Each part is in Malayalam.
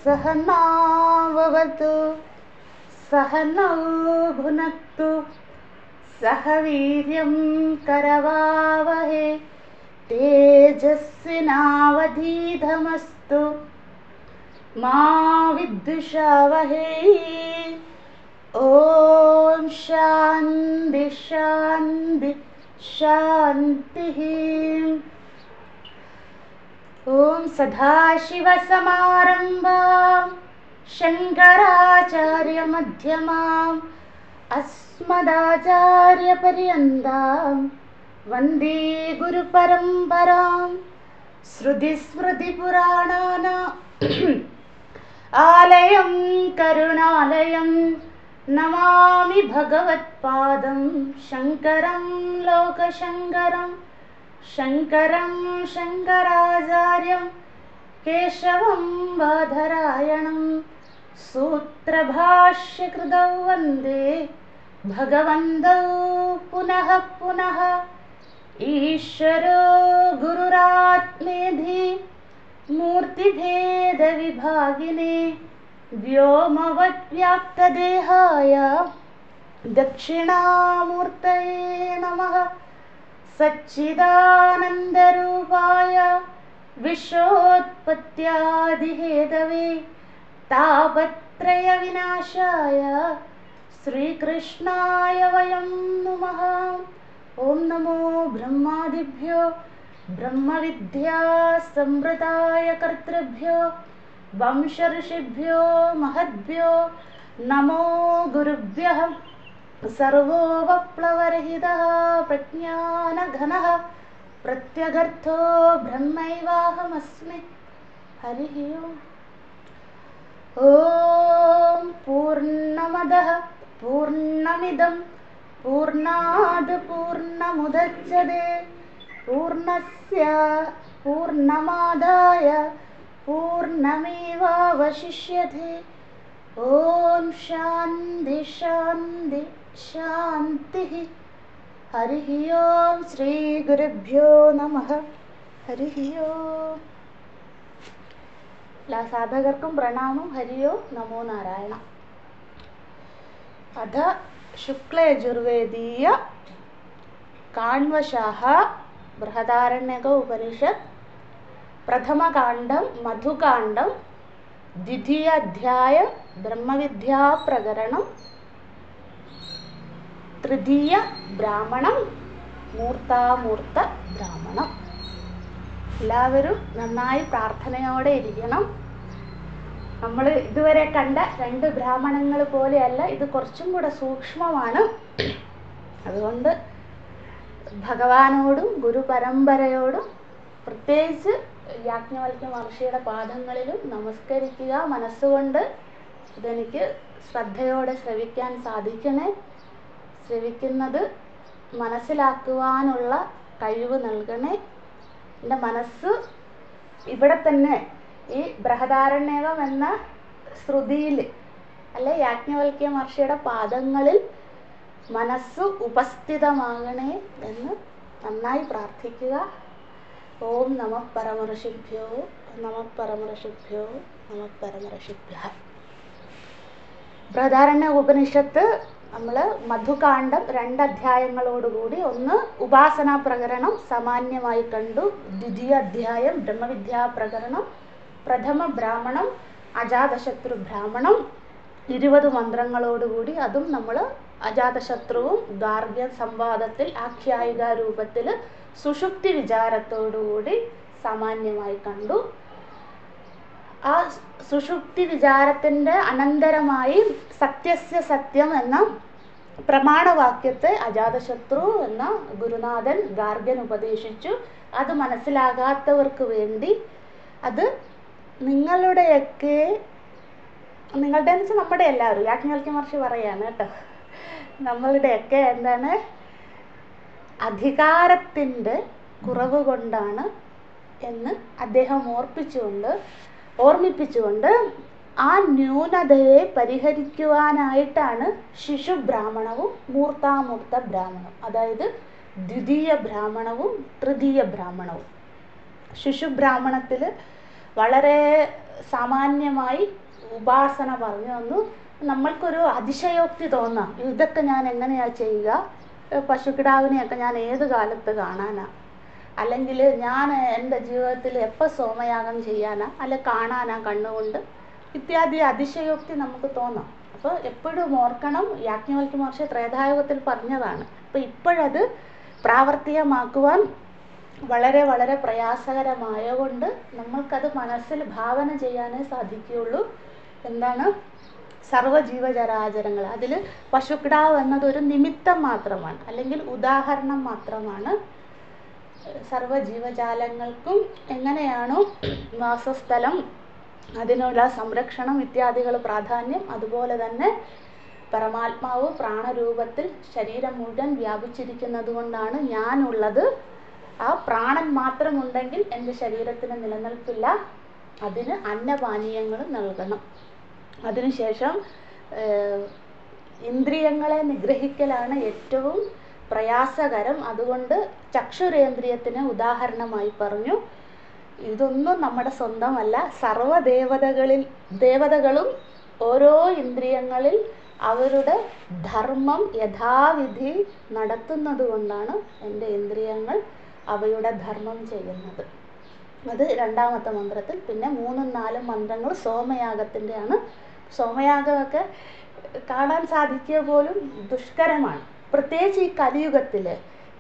सहनाववतु सहनौ भुनक्तु सह वीर्यं करवावहे तेजस्विनावधीतमस्तु मा विद्विषावहे। ॐ शान्ति शान्ति शान्तिः। ॐ सदाशिवसमारम्भां शङ्कराचार्यमध्यमाम् अस्मदाचार्यपर्यन्तां वन्दे गुरुपरम्परां। श्रुतिस्मृतिपुराणानाम् आलयं करुणालयं नमामि भगवत्पादं शङ्करं लोकशङ्करं शङ्करं शङ्कराचार्यं केशवं बादरायणं सूत्रभाष्यकृतौ वन्दे भगवन्तौ पुनः पुनः। ईश्वरो गुरुरात्मेधि मूर्तिभेदविभागिने व्योमवद्व्याप्तदेहाय दक्षिणामूर्तये नमः। सच्चिदानन्दरूपाय विश्वोत्पत्त्यादिहेतवे तापत्रयविनाशाय श्रीकृष्णाय वयं नमः। ॐ नमो ब्रह्मादिभ्यो ब्रह्मविद्या संवृताय कर्तृभ्यो वंशऋषिभ्यो महद्भ्यो नमो गुरुभ्यः। सर्वोपप्लवरहितः प्रज्ञानघनः प्रत्यगर्थो ब्रह्मैवाहमस्मि। हरिः ओम्। ॐ पूर्णमदः पूर्णमिदं पूर्णात् पूर्णमुदच्यते पूर्णस्य पूर्णमादाय पूर्णमेवावशिष्यते। ॐ शान्ति शान्ति शान्तिः। हरिः ओम्। श्रीगुरुभ्यो नमः। हरिः ओम्. എല്ലാ സാധകർക്കും പ്രണാമം. ഹരി ഓം. നമോ നാരായണ. അഥ ശുക്ലയജുർവേദീയ കാണ്വശാഃ ബൃഹദാരണ്യക ഉപനിഷത്ത് പ്രഥമകാണ്ഡം മധുകാണ്ഡം ദ്വിതീയ അധ്യായം ബ്രഹ്മവിദ്യാ പ്രകരണം തൃതീയ ബ്രാഹ്മണം മൂർത്താമൂർത്ത ബ്രാഹ്മണം. എല്ലാവരും നന്നായി പ്രാർത്ഥനയോടെ ഇരിക്കണം. നമ്മൾ ഇതുവരെ കണ്ട രണ്ട് ബ്രാഹ്മണങ്ങൾ പോലെയല്ല, ഇത് കുറച്ചും കൂടെ സൂക്ഷ്മമാണ്. അതുകൊണ്ട് ഭഗവാനോടും ഗുരുപരമ്പരയോടും പ്രത്യേകിച്ച് യാജ്ഞവൽക്യ മഹർഷിയുടെ പാദങ്ങളിലും നമസ്കരിക്കുക. മനസ്സുകൊണ്ട് ഇതെനിക്ക് ശ്രദ്ധയോടെ ശ്രവിക്കാൻ സാധിക്കണേ. ശ്രവിക്കുന്നത് മനസ്സിലാക്കുവാനുള്ള കഴിവ് നൽകണേ. എൻ്റെ മനസ്സ് ഇവിടെ തന്നെ ഈ ബൃഹദാരണ്യകം എന്ന ശ്രുതിയിൽ അല്ലെ യാജ്ഞവൽക്യ മഹർഷിയുടെ പാദങ്ങളിൽ മനസ്സ് ഉപസ്ഥിതമാകണേ എന്ന് നന്നായി പ്രാർത്ഥിക്കുക. ഓം നമഃ പരമഋഷിഭ്യോ നമഃ പരമഋഷിഭ്യോ നമഃ പരമഋഷിഭ്യഃ. ബൃഹദാരണ്യ ഉപനിഷത്ത് നമ്മൾ മധുകാണ്ഡം 2 അധ്യായങ്ങളോടുകൂടി, ഒന്ന് ഉപാസനാ പ്രകരണം സാമാന്യമായി കണ്ടു, ദ്വിതീയ അധ്യായം ബ്രഹ്മവിദ്യാ പ്രകരണം, പ്രഥമ ബ്രാഹ്മണം അജാതശത്രു ബ്രാഹ്മണം 20 മന്ത്രങ്ങളോടുകൂടി, അതും നമ്മൾ അജാതശത്രുവും ഗാർഗ്യ സംവാദത്തിൽ ആഖ്യായിക രൂപത്തിൽ സുഷുപ്തി വിചാരത്തോടുകൂടി സാമാന്യമായി കണ്ടു. ആ സുഷുപ്തി വിചാരത്തിൻ്റെ അനന്തരമായി സത്യസ്യ സത്യം എന്ന പ്രമാണവാക്യത്തെ അജാതശത്രു എന്ന ഗുരുനാഥൻ ഗാർഗ്യൻ ഉപദേശിച്ചു. അത് മനസ്സിലാകാത്തവർക്ക് വേണ്ടി, അത് നിങ്ങളുടെയൊക്കെ, നിങ്ങളുടെ നമ്മുടെ എല്ലാവരും യാജ്ഞവൽക്യ മഹർഷി പറയാണ് കേട്ടോ, നമ്മളുടെയൊക്കെ എന്താണ് അധികാരത്തിൻ്റെ കുറവ് കൊണ്ടാണ് എന്ന് അദ്ദേഹം ഓർമ്മിപ്പിച്ചുകൊണ്ട് ആ ന്യൂനതയെ പരിഹരിക്കുവാനായിട്ടാണ് ശിശു ബ്രാഹ്മണവും മൂർത്താമൂർത്ത ബ്രാഹ്മണവും, അതായത് ദ്വിതീയ ബ്രാഹ്മണവും തൃതീയ ബ്രാഹ്മണവും. ശിശു ബ്രാഹ്മണത്തിൽ വളരെ സാമാന്യമായി ഉപാസന പറഞ്ഞു തന്നു. നമ്മൾക്കൊരു അതിശയോക്തി തോന്നാം, ഇതൊക്കെ ഞാൻ എങ്ങനെയാണ് ചെയ്യുക, പശുക്കിടാവിനെയൊക്കെ ഞാൻ ഏത് കാലത്ത് കാണാനാണ്, അല്ലെങ്കിൽ ഞാൻ എൻ്റെ ജീവിതത്തിൽ എപ്പോൾ സോമയാഗം ചെയ്യാനാ, അല്ലെ കാണാനാ കണ്ണുകൊണ്ട്, ഇത്യാദി അതിശയോക്തി നമുക്ക് തോന്നാം. അപ്പോൾ എപ്പോഴും ഓർക്കണം, യാജ്ഞവൽക്യ മഹർഷി ത്രേതായുഗത്തിൽ പറഞ്ഞതാണ്. അപ്പോൾ ഇപ്പോഴത് പ്രാവർത്തികമാക്കുവാൻ വളരെ വളരെ പ്രയാസകരമായതുകൊണ്ട് നമ്മൾക്കത് മനസ്സിൽ ഭാവന ചെയ്യാനേ സാധിക്കുകയുള്ളൂ. എന്താണ് സർവ്വജീവചരാചരങ്ങൾ, അതിൽ പശുക്കിടാവ് എന്നതൊരു നിമിത്തം മാത്രമാണ്, അല്ലെങ്കിൽ ഉദാഹരണം മാത്രമാണ്. സർവ്വജീവജാലങ്ങൾക്കും എങ്ങനെയാണോ വാസസ്ഥലം, അതിനുള്ള സംരക്ഷണം ഇത്യാദികൾ പ്രാധാന്യം, അതുപോലെ തന്നെ പരമാത്മാവ് പ്രാണരൂപത്തിൽ ശരീരം മുഴുവൻ വ്യാപിച്ചിരിക്കുന്നത് കൊണ്ടാണ് ഞാനുള്ളത്. ആ പ്രാണൻ മാത്രമുണ്ടെങ്കിൽ എൻ്റെ ശരീരത്തിന് നിലനിൽപ്പില്ല. അതിന് അന്നപാനീയങ്ങൾ നൽകണം. അതിനുശേഷം ഇന്ദ്രിയങ്ങളെ നിഗ്രഹിക്കലാണ് ഏറ്റവും പ്രയാസകരം. അതുകൊണ്ട് ചക്ഷുരേന്ദ്രിയത്തിന് ഉദാഹരണമായി പറഞ്ഞു. ഇതൊന്നും നമ്മുടെ സ്വന്തമല്ല, ദേവതകളും ഓരോ ഇന്ദ്രിയങ്ങളിൽ അവരുടെ ധർമ്മം യഥാവിധി നടത്തുന്നത് കൊണ്ടാണ് എൻ്റെ ഇന്ദ്രിയങ്ങൾ അവയുടെ ധർമ്മം ചെയ്യുന്നത്. അത് രണ്ടാമത്തെ മന്ത്രത്തിൽ. പിന്നെ 3, 4 മന്ത്രങ്ങൾ സോമയാഗത്തിൻ്റെയാണ്. സോമയാഗമൊക്കെ കാണാൻ സാധിക്കുക പോലും ദുഷ്കരമാണ്, പ്രത്യേകിച്ച് ഈ കലിയുഗത്തിൽ.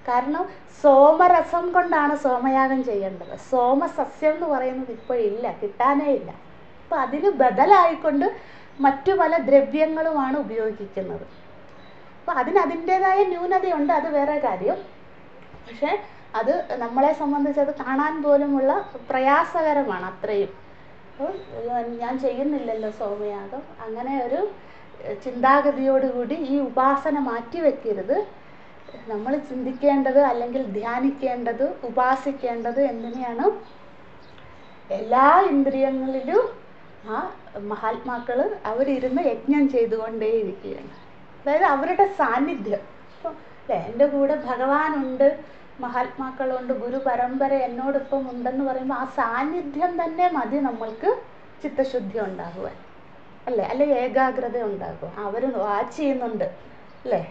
കാരണം സോമരസം കൊണ്ടാണ് സോമയാഗം ചെയ്യേണ്ടത്. സോമസസ്യം എന്ന് പറയുന്നത് ഇപ്പോഴില്ല, കിട്ടാനേ ഇല്ല. അപ്പോൾ അതിന് ബദലായിക്കൊണ്ട് മറ്റു പല ദ്രവ്യങ്ങളുമാണ് ഉപയോഗിക്കുന്നത്. അപ്പോൾ അതിൻ്റേതായ ന്യൂനതയുണ്ട്, അത് വേറെ കാര്യം. പക്ഷേ അത് നമ്മളെ സംബന്ധിച്ച് അത് കാണാൻ പോലുമുള്ള പ്രയാസകരമാണ് അത്രയും. അപ്പോൾ ഞാൻ ചെയ്യുന്നില്ലല്ലോ സോമയാഗം, അങ്ങനെ ഒരു ചിന്താഗതിയോടുകൂടി ഈ ഉപാസന മാറ്റിവെക്കരുത്. നമ്മൾ ചിന്തിക്കേണ്ടത് അല്ലെങ്കിൽ ധ്യാനിക്കേണ്ടത്, ഉപാസിക്കേണ്ടത് എന്തിനെയാണ്? എല്ലാ ഇന്ദ്രിയങ്ങളിലും ആ മഹാത്മാക്കൾ അവരിരുന്ന് യജ്ഞം ചെയ്തുകൊണ്ടേയിരിക്കുകയാണ്. അതായത് അവരുടെ സാന്നിധ്യം. ഇപ്പോൾ എൻ്റെ കൂടെ ഭഗവാനുണ്ട്, മഹാത്മാക്കളുണ്ട്, ഗുരു പരമ്പര എന്നോടൊപ്പം ഉണ്ടെന്ന് പറയുമ്പോൾ ആ സാന്നിധ്യം തന്നെ മതി നമ്മൾക്ക് ചിത്തശുദ്ധി ഉണ്ടാകുവാൻ, അല്ലെ ഏകാഗ്രത ഉണ്ടാകുക. അവർ വാച്ച് ചെയ്യുന്നുണ്ട്, അല്ലേ?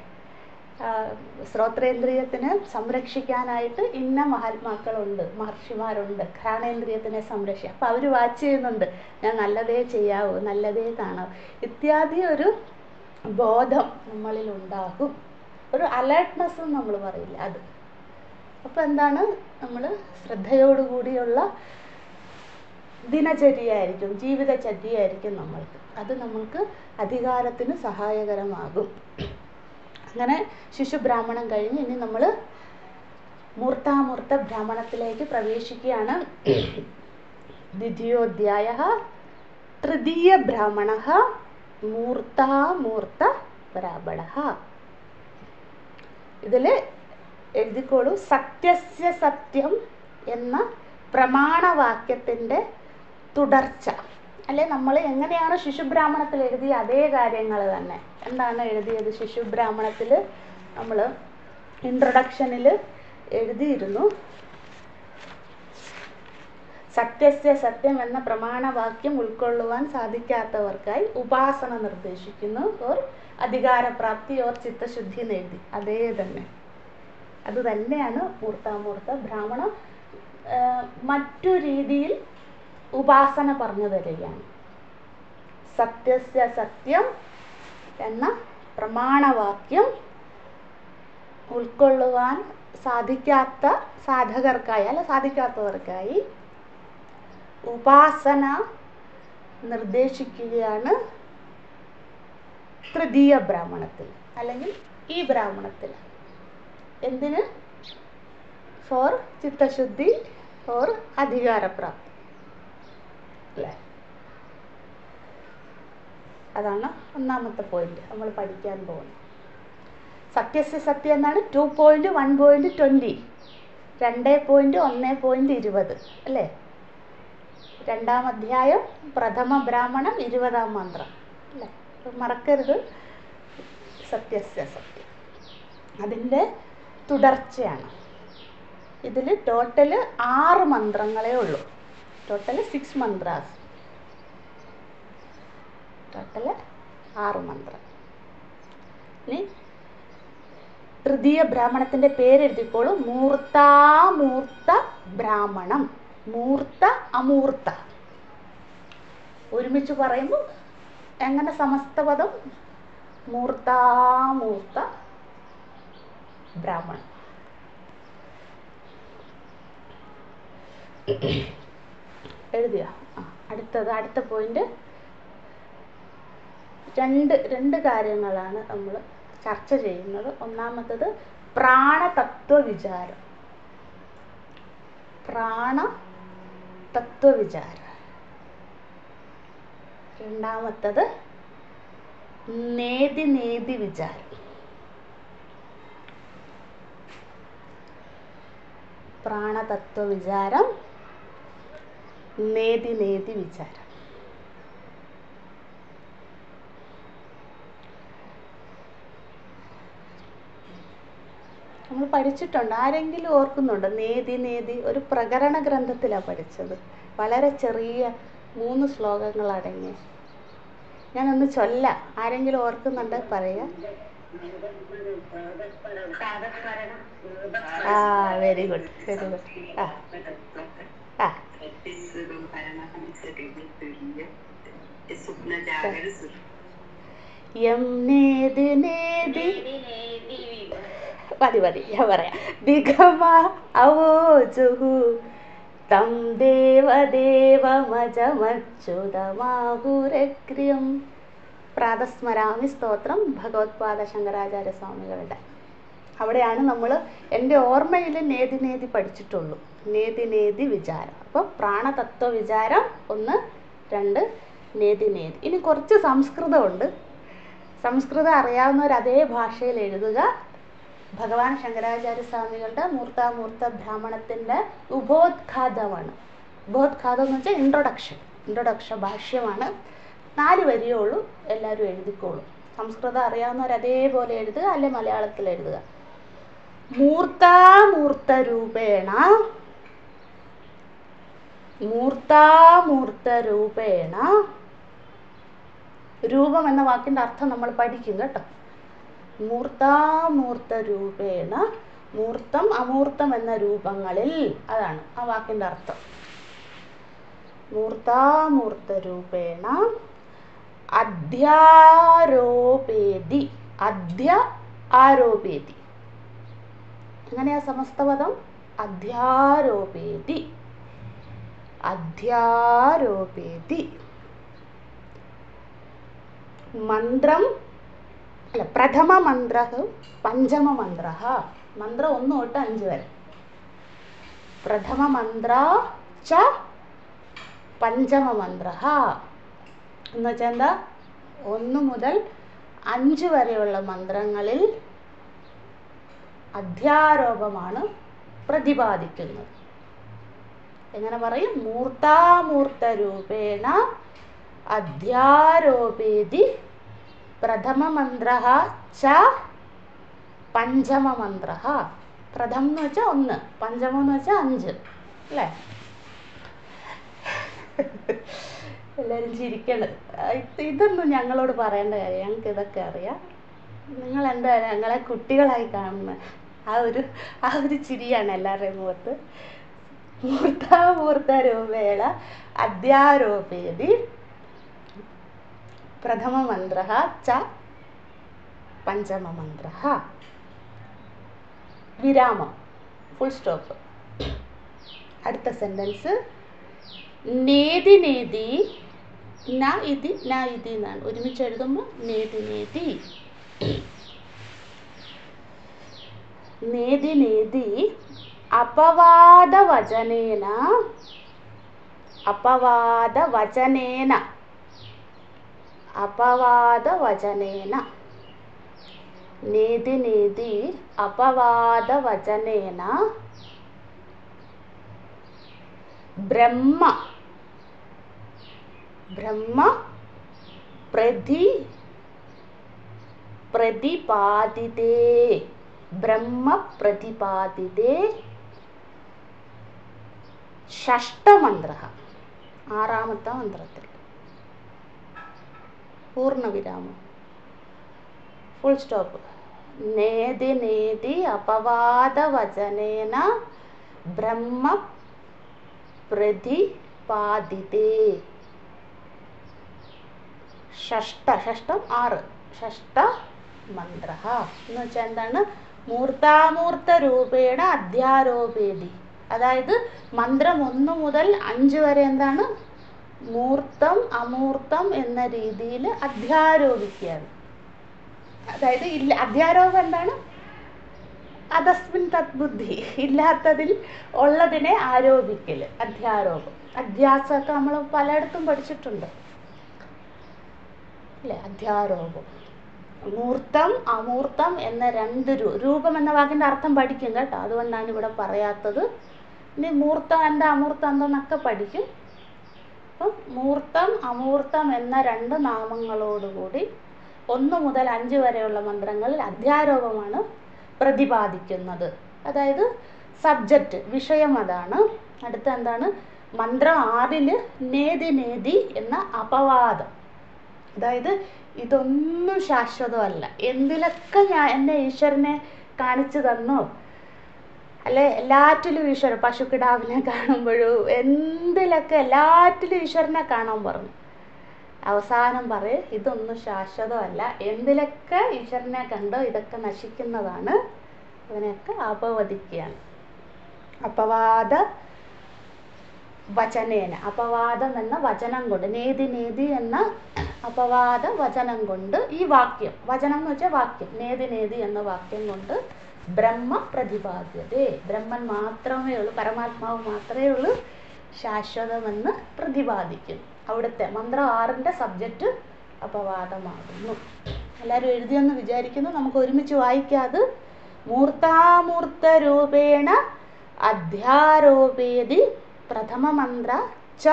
ശ്രോത്രേന്ദ്രിയത്തിനെ സംരക്ഷിക്കാനായിട്ട് ഇന്ന മഹാത്മാക്കളുണ്ട്, മഹർഷിമാരുണ്ട്, ഘ്രാണേന്ദ്രിയത്തിനെ സംരക്ഷിക്കുക. അപ്പം അവർ വാച്ച് ചെയ്യുന്നുണ്ട്, ഞാൻ നല്ലതേ ചെയ്യാവൂ, നല്ലതേ കാണാവൂ, ഇത്യാദി ഒരു ബോധം നമ്മളിൽ ഉണ്ടാകും. ഒരു അലേർട്ട്നെസ് നമ്മൾ പറയില്ല, അത്. അപ്പോൾ എന്താണ്, നമ്മൾ ശ്രദ്ധയോടുകൂടിയുള്ള ദിനചര്യയായിരിക്കും, ജീവിതചര്യയായിരിക്കും നമ്മൾക്ക്. അത് നമ്മൾക്ക് അധികാരത്തിന് സഹായകരമാകും. അങ്ങനെ ശിശു ബ്രാഹ്മണം കഴിഞ്ഞ് ഇനി നമ്മൾ മൂർത്താമൂർത്ത ബ്രാഹ്മണത്തിലേക്ക് പ്രവേശിക്കുകയാണ്. ദ്വിതീയോധ്യായഃ തൃതീയ ബ്രാഹ്മണഃ മൂർത്താമൂർത്ത ബ്രാഹ്മണഃ. ഇതിൽ എഴുതിക്കോളൂ, സത്യസ്യ സത്യം എന്ന പ്രമാണവാക്യത്തിൻ്റെ തുടർച്ച. അല്ലെ, നമ്മൾ എങ്ങനെയാണ് ശിശുബ്രാഹ്മണത്തിൽ എഴുതിയ അതേ കാര്യങ്ങൾ തന്നെ. എന്താണ് എഴുതിയത് ശിശുബ്രാഹ്മണത്തിൽ? നമ്മൾ ഇൻട്രൊഡക്ഷനിൽ എഴുതിയിരുന്നു, സത്യസ്യ സത്യം എന്ന പ്രമാണവാക്യം ഉൾക്കൊള്ളുവാൻ സാധിക്കാത്തവർക്കായി ഉപാസന നിർദ്ദേശിക്കുന്നു, ഓർ അധികാരപ്രാപ്തി ഓർ ചിത്തശുദ്ധി എന്ന് എഴുതി. അതേ തന്നെ, അത് തന്നെയാണ് മൂർത്താമൂർത്ത ബ്രാഹ്മണം. മറ്റു രീതിയിൽ ഉപാസന പറഞ്ഞു തരികയാണ്. സത്യസ്യ സത്യം എന്ന പ്രമാണവാക്യം ഉൾക്കൊള്ളുവാൻ സാധിക്കാത്ത സാധകർക്കായി, അല്ല സാധിക്കാത്തവർക്കായി ഉപാസന നിർദ്ദേശിക്കുകയാണ് തൃതീയ ബ്രാഹ്മണത്തിൽ, അല്ലെങ്കിൽ ഈ ബ്രാഹ്മണത്തിൽ. എന്തിന്? ഫോർ ചിത്തശുദ്ധി ഓർ അധികാരപ്രാപ്തി, അല്ലേ? അതാണ് ഒന്നാമത്തെ പോയിന്റ് നമ്മൾ പഠിക്കാൻ പോകുന്നത്. സത്യസ്യ സത്യം എന്നാണ് 2.1.20, 2.1.20 അല്ലേ? 2-ാം അധ്യായം പ്രഥമ ബ്രാഹ്മണം 20-ാം മന്ത്രം അല്ലേ? മറക്കരുത്. സത്യസ്യ സത്യം അതിൻ്റെ തുടർച്ചയാണ്. ഇതിൽ ടോട്ടൽ 6 മന്ത്രങ്ങളേ ഉള്ളൂ. Total 6 mantras. ടോട്ടൽ 6 മന്ത്രം. ഇനി തൃതീയ ബ്രാഹ്മണത്തിൻ്റെ പേരെഴുതിക്കോളൂ. മൂർത്താമൂർത്ത ബ്രാഹ്മണം. മൂർത്ത അമൂർത്ത ഒരുമിച്ച് പറയുമ്പോൾ എങ്ങനെ സമസ്തപദം? മൂർത്താമൂർത്ത ബ്രാഹ്മണം. എഴുതിയ അടുത്ത പോയിന്റ്. രണ്ട് കാര്യങ്ങളാണ് നമ്മൾ ചർച്ച ചെയ്യുന്നത്. ഒന്നാമത്തത് പ്രാണതത്വവിചാരം. പ്രാണതത്വവിചാരം. രണ്ടാമത്തത് നേതി വിചാരം. പ്രാണതത്വവിചാരം, നേതി വിചാരം. നമ്മൾ പഠിച്ചിട്ടുണ്ട്. ആരെങ്കിലും ഓർക്കുന്നുണ്ടോ? നേതി ഒരു പ്രകരണ ഗ്രന്ഥത്തിലാണ് പഠിച്ചത്. വളരെ ചെറിയ 3 ശ്ലോകങ്ങൾ അടങ്ങി. ഞാനൊന്ന് ചൊല്ലാം. ആരെങ്കിലും ഓർക്കുന്നുണ്ട്? പറയാ. Very good. മതി ഞാൻ പറയാം. ദിഗമ അവോജുഹു തം ദേവദേവമജമച്യുതമാഹുരഗ്ര്യം. പ്രാതസ്മരാമി സ്തോത്രം ഭഗവത്പാദ ശങ്കരാചാര്യ സ്വാമികളുടെ. അവിടെയാണ് നമ്മൾ, എൻ്റെ ഓർമ്മയിൽ നേതി പഠിച്ചിട്ടുള്ളൂ. നേതി വിചാരം. അപ്പോൾ പ്രാണതത്വ വിചാരം 1, 2 നേതി. ഇനി കുറച്ച് സംസ്കൃതമുണ്ട്. സംസ്കൃതം അറിയാവുന്നവർ അതേ ഭാഷയിൽ എഴുതുക. ഭഗവാൻ ശങ്കരാചാര്യ സ്വാമികളുടെ മൂർത്താമൂർത്ത ബ്രാഹ്മണത്തിൻ്റെ ഉപോദ്ഘാതമാണ്. ഉപോദ്ഘാതം എന്ന് വെച്ചാൽ ഇൻട്രൊഡക്ഷൻ ഭാഷ്യമാണ്. 4 വരിയേ ഉള്ളൂ. എല്ലാവരും എഴുതിക്കോളും. സംസ്കൃതം അറിയാവുന്നവർ അതേപോലെ എഴുതുക, അല്ലെ മലയാളത്തിൽ എഴുതുക. മൂർത്താമൂർത്തരൂപേണ. രൂപം എന്ന വാക്കിൻ്റെ അർത്ഥം നമ്മൾ പഠിക്കും കേട്ടോ. മൂർത്താമൂർത്തരൂപേണ, മൂർത്തം അമൂർത്തം എന്ന രൂപങ്ങളിൽ. അതാണ് ആ വാക്കിൻ്റെ അർത്ഥം. മൂർത്താമൂർത്തരൂപേണ അധ്യാരോപേതി. ആരോപേതി. എങ്ങനെയാ സമസ്തപദം? അധ്യാരോപേതി. മന്ത്രം അല്ല, പ്രഥമ മന്ത്ര, പഞ്ചമ മന്ത്ര. മന്ത്രം 1 തൊട്ട് 5 വരെ. പ്രഥമ മന്ത്ര ച പഞ്ചമ മന്ത്ര എന്ന് വെച്ചാൽ എന്താ? 1 മുതൽ 5 വരെയുള്ള മന്ത്രങ്ങളിൽ അധ്യാരോപമാണ് പ്രതിപാദിക്കുന്നത്. എങ്ങനെ പറയും? മൂർത്താമൂർത്തരൂപേണ അധ്യാരോപേതി പ്രഥമ മന്ത്ര ച പഞ്ചമ മന്ത്ര. പ്രഥമം എന്ന് വെച്ചാൽ 1, പഞ്ചമം എന്ന് വെച്ചാൽ 5 അല്ലേ? എല്ലാവരും ചിരിക്കണം. ഇതൊന്നും ഞങ്ങളോട് പറയേണ്ട കാര്യം, ഞങ്ങൾക്ക് ഇതൊക്കെ അറിയാം. നിങ്ങൾ എന്താ ഞങ്ങളെ കുട്ടികളായി കാണുന്നത്? ആ ഒരു ചിരിയാണ് എല്ലാവരുടെയും മുഖത്ത്. മൂർത്താമൂർത്തരൂപേണ അധ്യാരോപേതി പ്രഥമ മന്ത്ര ച പഞ്ചമ മന്ത്ര. വിരാമം, ഫുൾ സ്റ്റോപ്പ്. അടുത്ത സെന്റൻസ് നേതി ന ഇതി എന്നാണ്. ഒരുമിച്ച് എഴുതുമ്പോൾ നേതി അപവാദവചനേന നേതി നേതി അപവാദവചനേന ബ്രഹ്മ പ്രതിപാദിതേ ഷഷ്ടമന്ത്രഃ. ആറാമത്തെ മന്ത്രത്തിൽ പൂർണ്ണവിരാമം, ഫുൾ സ്റ്റോപ്പ്. നേതി നേതി അപവാദവചനേന ബ്രഹ്മ പ്രതിപാദിതേ. ഷഷ്ടം 6, ഷഷ്ടമന്ത്രഃ എന്ന് വെച്ചാൽ എന്താണ്? മൂർത്താമൂർത്ത രൂപേണ അധ്യാരോപേതി. അതായത് മന്ത്രം 1 മുതൽ 5 വരെ എന്താണ്? മൂർത്തം അമൂർത്തം എന്ന രീതിയിൽ അധ്യാരോപിക്കുകയാണ്. അതായത് അധ്യാരോപം എന്താണ്? അധസ്മിൻ തദ്ബുദ്ധി, ഇല്ലാത്തതിൽ ഉള്ളതിനെ ആരോപിക്കൽ, അധ്യാരോപം. അധ്യാസമൊക്കെ നമ്മൾ പലയിടത്തും പഠിച്ചിട്ടുണ്ട് അല്ലേ? അധ്യാരോപം. മൂർത്തം അമൂർത്തം എന്ന 2 രൂപം എന്ന വാക്കിൻ്റെ അർത്ഥം പഠിക്കും കേട്ടോ, അതുകൊണ്ടാണ് ഇവിടെ പറയാത്തത്. ഇനി മൂർത്തം എന്താ അമൂർത്തം എന്താന്നൊക്കെ പഠിക്കും. അപ്പം മൂർത്തം അമൂർത്തം എന്ന 2 നാമങ്ങളോടുകൂടി 1 മുതൽ 5 വരെയുള്ള മന്ത്രങ്ങളിൽ അധ്യാരോപമാണ് പ്രതിപാദിക്കുന്നത്. അതായത് സബ്ജക്റ്റ്, വിഷയം അതാണ്. അടുത്ത എന്താണ്? മന്ത്രം 6 നേതി നേതി എന്ന അപവാദം. അതായത് ഇതൊന്നും ശാശ്വതമല്ല, എന്തിലൊക്കെ എന്നെ ഈശ്വരനെ കാണിച്ചു തന്നു അല്ലെ, എല്ലാറ്റിലും ഈശ്വരൻ, പശുക്കിടാവിനെ കാണുമ്പോഴും എന്തിലൊക്കെ എല്ലാറ്റിലും ഈശ്വരനെ കാണാൻ പറഞ്ഞു. അവസാനം പറയും ഇതൊന്നും ശാശ്വതമല്ല, എന്തിലൊക്കെ ഈശ്വരനെ കണ്ടോ ഇതൊക്കെ നശിക്കുന്നതാണ്, അതിനെയൊക്കെ അപവദിക്കുകയാണ്. അപവാദ വചനേന, അപവാദം എന്ന വചനം കൊണ്ട്, നേതി നേതി എന്ന അപവാദ വചനം കൊണ്ട്, ഈ വാക്യം, വചനം എന്ന് വെച്ചാൽ വാക്യം, നേതി നേതി എന്ന വാക്യം കൊണ്ട് ബ്രഹ്മ പ്രതിപാദ്യതേ, ബ്രഹ്മൻ മാത്രമേ ഉള്ളൂ, പരമാത്മാവ് മാത്രമേ ഉള്ളൂ ശാശ്വതമെന്ന് പ്രതിപാദിക്കുന്നു. അവിടുത്തെ മന്ത്രം 6ന്റെ സബ്ജക്റ്റ് അപവാദമാകുന്നു. എല്ലാവരും എഴുതിയെന്ന് വിചാരിക്കുന്നു. നമുക്ക് ഒരുമിച്ച് വായിക്കാത്. മൂർത്താമൂർത്ത രൂപേണ അധ്യാരോപേതി പ്രഥമ മന്ത്ര ച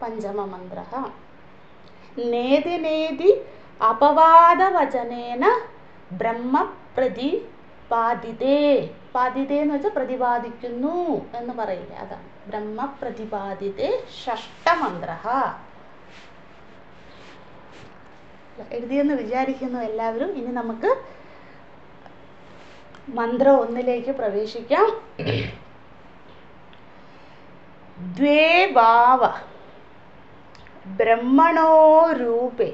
പഞ്ചമ മന്ത്ര. നേതി നേതി അപവാദവചനേന ബ്രഹ്മ പ്രതിപാദിതേ. പാദിതേ എന്ന് വെച്ചാൽ പ്രതിപാദിക്കുന്നു എന്ന് പറയില്ല, അതാണ് ബ്രഹ്മ പ്രതിപാദിതേ ഷഷ്ടമന്ത്ര. എഴുതിയെന്ന് വിചാരിക്കുന്നു എല്ലാവരും. ഇനി നമുക്ക് മന്ത്രം 1ലേക്ക് പ്രവേശിക്കാം. ദ്വേ ഭാവ ബ്രഹ്മണോ രൂപേ.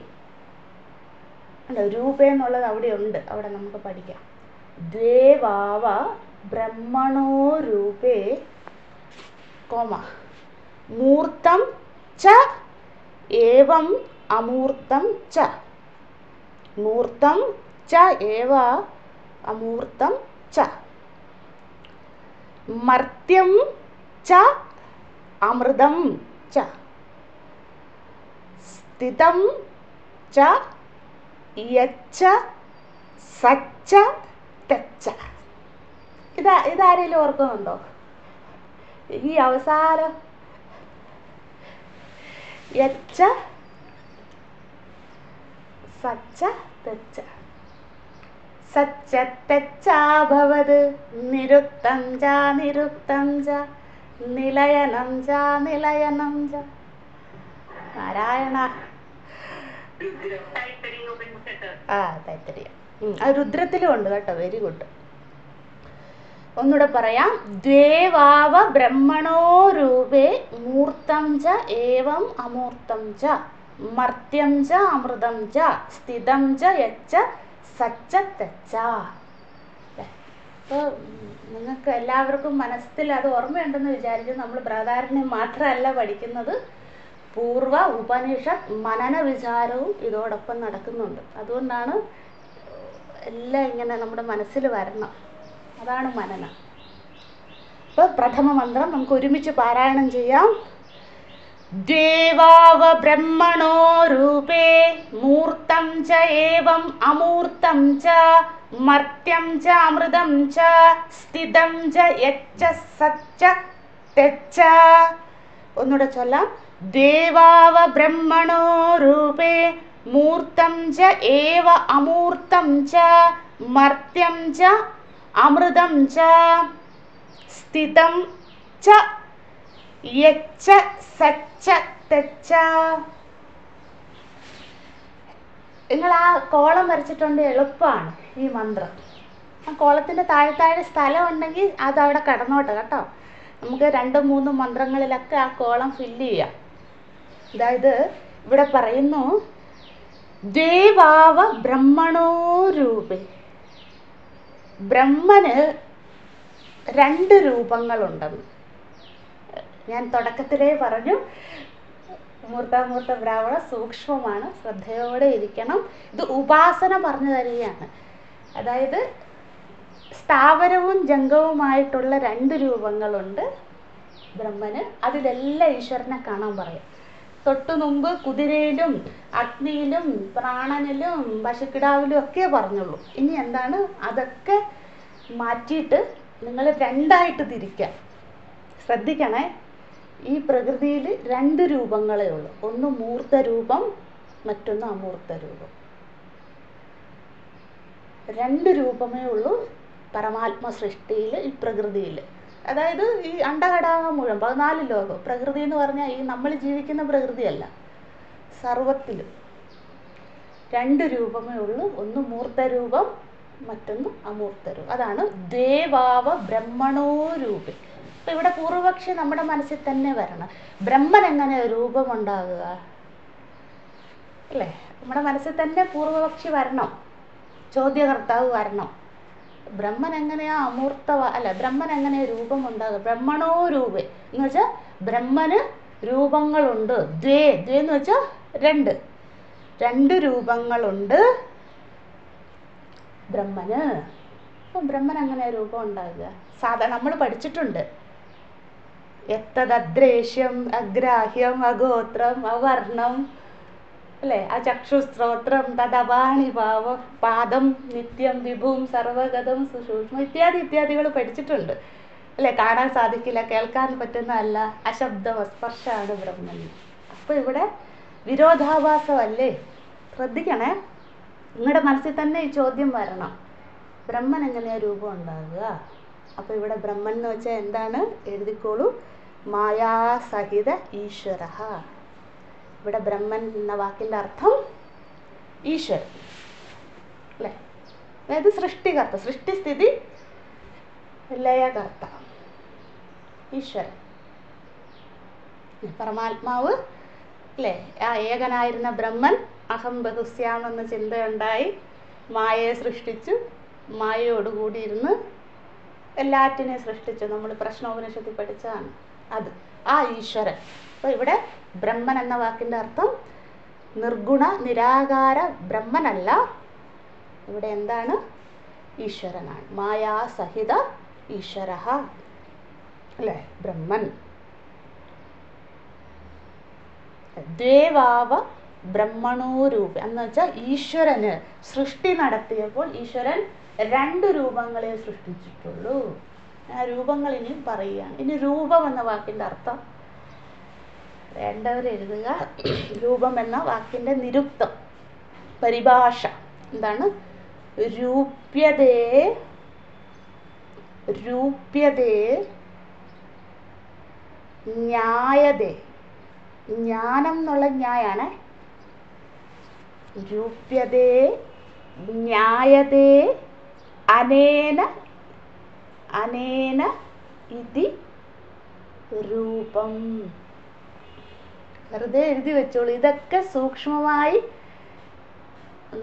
രൂപേ എന്നുള്ളത് അവിടെ ഉണ്ട്, അവിടെ നമുക്ക് പഠിക്കാം. ദ്വേ ഭാവ ബ്രഹ്മണോ രൂപേ കോമ മൂർത്തം ച ഏവം അമൂർത്തം ച. മൂർത്തം ച ഏവ അമൂർത്തം ച. മർത്യം ച അമൃതം ച. സ്ഥിതം ച യച്ച സച്ച തെച്ച. ഇതാരെങ്കിലും ഓർക്കുന്നുണ്ടോ? ഈ അവസാനം യച്ച സച്ച തെച്ച. സച്ച തെച്ചാഭവത് നിരുക്തം ച നിരുക്തം ച നിലയനം ച നിലയനം ച. നാരായണ. തൈത്തരീയം. അത് രുദ്രത്തിലും ഉണ്ട് കേട്ടോ. Very good. ഒന്നുകൂടെ പറയാം. ദ്വേ വാവ ബ്രഹ്മണോ രൂപേ മൂർത്തം ച ഏവം അമൂർത്തം ച മർത്യം ച അമൃതം ച സ്ഥിതം ച യച്ച സച്ച തെച്ച. അപ്പോൾ നിങ്ങൾക്ക് എല്ലാവർക്കും മനസ്സിൽ അത് ഓർമ്മയുണ്ടെന്ന് വിചാരിച്ചു. നമ്മൾ ബൃഹദാരണ്യം മാത്രമല്ല പഠിക്കുന്നത്, പൂർവ ഉപനിഷത്ത് മനന വിചാരവും ഇതോടൊപ്പം നടക്കുന്നുണ്ട്. അതുകൊണ്ടാണ് എല്ലാം ഇങ്ങനെ നമ്മുടെ മനസ്സിൽ വരണം. അതാണ് മനനം. അപ്പോൾ പ്രഥമ മന്ത്രം നമുക്ക് ഒരുമിച്ച് പാരായണം ചെയ്യാം. ദേവാവ ബ്രഹ്മണോ രൂപേ മൂർത്തം ച ഏവം അമൂർത്തം ച മർത്യം ച അമൃതം ച സ്ഥിതം ച യച്ച സച്ച തെച്ച. ഒന്നുകൂടെ ചൊല്ലാം. ദേവാവ ബ്രഹ്മണോ രൂപേ മൂർത്തം ച ഏവ അമൂർത്തം ച മർത്യം ച അമൃതം ച സ്ഥിതം ച യച്ച സച്ച തെച്ച. നിങ്ങൾ ആ കോളം വരച്ചിട്ടുണ്ട്, എളുപ്പമാണ് ഈ മന്ത്രം. ആ കോളത്തിൻ്റെ താഴെ സ്ഥലം ഉണ്ടെങ്കിൽ അതവിടെ കിടന്നോട്ടെ കേട്ടോ. നമുക്ക് 2-3 മന്ത്രങ്ങളിലൊക്കെ ആ കോളം ഫില്ല് ചെയ്യാം. അതായത് ഇവിടെ പറയുന്നു ദേവാവ ബ്രഹ്മണോ രൂപേ. ബ്രഹ്മന് 2 രൂപങ്ങളുണ്ടെന്ന് ഞാൻ തുടക്കത്തിലേ പറഞ്ഞു. മൂർത്താമൂർത്ത ബ്രാഹ്മണ സൂക്ഷ്മമാണ്, ശ്രദ്ധയോടെ ഇരിക്കണം. ഇത് ഉപാസന പറഞ്ഞു തരികയാണ്. അതായത് സ്ഥാവരവും ജംഗവുമായിട്ടുള്ള 2 രൂപങ്ങളുണ്ട് ബ്രഹ്മന്. അതിലെല്ലാം ഈശ്വരനെ കാണാൻ പറയാം. തൊട്ടു മുമ്പ് കുതിരയിലും അഗ്നിയിലും പ്രാണനിലും പശുക്കിടാവിലും ഒക്കെ പറഞ്ഞുള്ളൂ. ഇനി എന്താണ്, അതൊക്കെ മാറ്റിയിട്ട് നിങ്ങൾ 2ആയിട്ട് തിരിക്കാം. ശ്രദ്ധിക്കണേ, ഈ പ്രകൃതിയിൽ 2 രൂപങ്ങളേ ഉള്ളൂ. ഒന്ന് മൂർത്ത രൂപം, മറ്റൊന്ന് അമൂർത്ത രൂപം. 2 രൂപമേ ഉള്ളൂ പരമാത്മ സൃഷ്ടിയിൽ, ഈ പ്രകൃതിയിൽ. അതായത് ഈ അണ്ടകടാകം മുഴുവൻ 14 ലോകം. പ്രകൃതി എന്ന് പറഞ്ഞാൽ ഈ നമ്മൾ ജീവിക്കുന്ന പ്രകൃതിയല്ല, സർവത്തിലും 2 രൂപമേ ഉള്ളൂ. ഒന്ന് മൂർത്ത രൂപം, മറ്റൊന്ന് അമൂർത്ത രൂപം. അതാണ് ദേവാവ ബ്രഹ്മണോ രൂപേ. അപ്പം ഇവിടെ പൂർവപക്ഷി നമ്മുടെ മനസ്സിൽ തന്നെ വരണം. ബ്രഹ്മൻ എങ്ങനെ രൂപമുണ്ടാകുക അല്ലേ? നമ്മുടെ മനസ്സിൽ തന്നെ പൂർവപക്ഷി വരണം, ചോദ്യകർത്താവ് വരണം. ബ്രഹ്മൻ എങ്ങനെയാ ബ്രഹ്മൻ എങ്ങനെയാ രൂപമുണ്ടാകുക? ബ്രഹ്മണോ രൂപേ എന്ന് വെച്ചാൽ ബ്രഹ്മന് രൂപങ്ങളുണ്ട്. ദ്വേ എന്ന് വെച്ചാൽ 2 രൂപങ്ങളുണ്ട് ബ്രഹ്മന്. അപ്പം ബ്രഹ്മൻ എങ്ങനെയാ രൂപം ഉണ്ടാകുക? സാധാരണ നമ്മൾ പഠിച്ചിട്ടുണ്ട്. എത്തദ്രേശ്യം അഗ്രാഹ്യം അഗോത്രം അവർണം അല്ലേ, അചക്ഷുസ്ത്രോത്രം തദപാണിഭാവം പാദം നിത്യം വിഭും സർവഗതം സുഷൂക്ഷ്മം ഇത്യാദികൾ പഠിച്ചിട്ടുണ്ട് അല്ലേ. കാണാൻ സാധിക്കില്ല, കേൾക്കാൻ പറ്റുന്നതല്ല, അശബ്ദം സ്പർശമാണ് ബ്രഹ്മൻ. അപ്പോൾ ഇവിടെ വിരോധാഭാസമല്ലേ? ശ്രദ്ധിക്കണേ, നിങ്ങളുടെ മനസ്സിൽ തന്നെ ഈ ചോദ്യം വരണം. ബ്രഹ്മൻ എങ്ങനെയാ രൂപം ഉണ്ടാകുക? അപ്പോൾ ഇവിടെ ബ്രഹ്മൻ എന്ന് വെച്ചാൽ എന്താണ്? എഴുതിക്കോളൂ. മായാസഹിത ഈശ്വര. ഇവിടെ ബ്രഹ്മൻ എന്ന വാക്കിൻ്റെ അർത്ഥം ഈശ്വരൻ അല്ലേ. അതായത് സൃഷ്ടികർത്ത, സൃഷ്ടിസ്ഥിതി ലയകർത്ത ഈശ്വരൻ, പരമാത്മാവ് അല്ലേ. ആ ഏകനായിരുന്ന ബ്രഹ്മൻ അഹം ബഹുസ്യാം എന്ന ചിന്തയുണ്ടായി മായയെ സൃഷ്ടിച്ചു. മായയോടുകൂടി ഇരുന്ന് എല്ലാറ്റിനെയും സൃഷ്ടിച്ചു. നമ്മൾ പ്രശ്നോപനിഷത്തിൽ പഠിച്ചതാണ് അത്, ആ ഈശ്വരൻ. അപ്പോൾ ഇവിടെ ബ്രഹ്മൻ എന്ന വാക്കിൻ്റെ അർത്ഥം നിർഗുണ നിരാകാര ബ്രഹ്മനല്ല. ഇവിടെ എന്താണ്? ഈശ്വരനാണ്. മായാസഹിത ഈശ്വര അല്ലേ ബ്രഹ്മൻ. ദേവാവ ബ്രഹ്മണോ രൂപ എന്ന് വെച്ചാൽ ഈശ്വരന് സൃഷ്ടി നടത്തിയപ്പോൾ ഈശ്വരൻ 2 രൂപങ്ങളെ സൃഷ്ടിച്ചിട്ടുള്ളൂ. ആ രൂപങ്ങൾ ഇനിയും പറയുകയാണ്. ഇനി രൂപം എന്ന വാക്കിൻ്റെ അർത്ഥം വേണ്ടവർ എഴുതുക. രൂപം എന്ന വാക്കിൻ്റെ നിരുക്തം പരിഭാഷ എന്താണ്? രൂപ്യതേ ന്യായതേ. ജ്ഞാനം എന്നുള്ള ന്യായാണ്. രൂപ്യതേ ജ്ഞായതേ അനേന ഇതി രൂപം. വെറുതെ എഴുതി വെച്ചോളൂ. ഇതൊക്കെ സൂക്ഷ്മമായി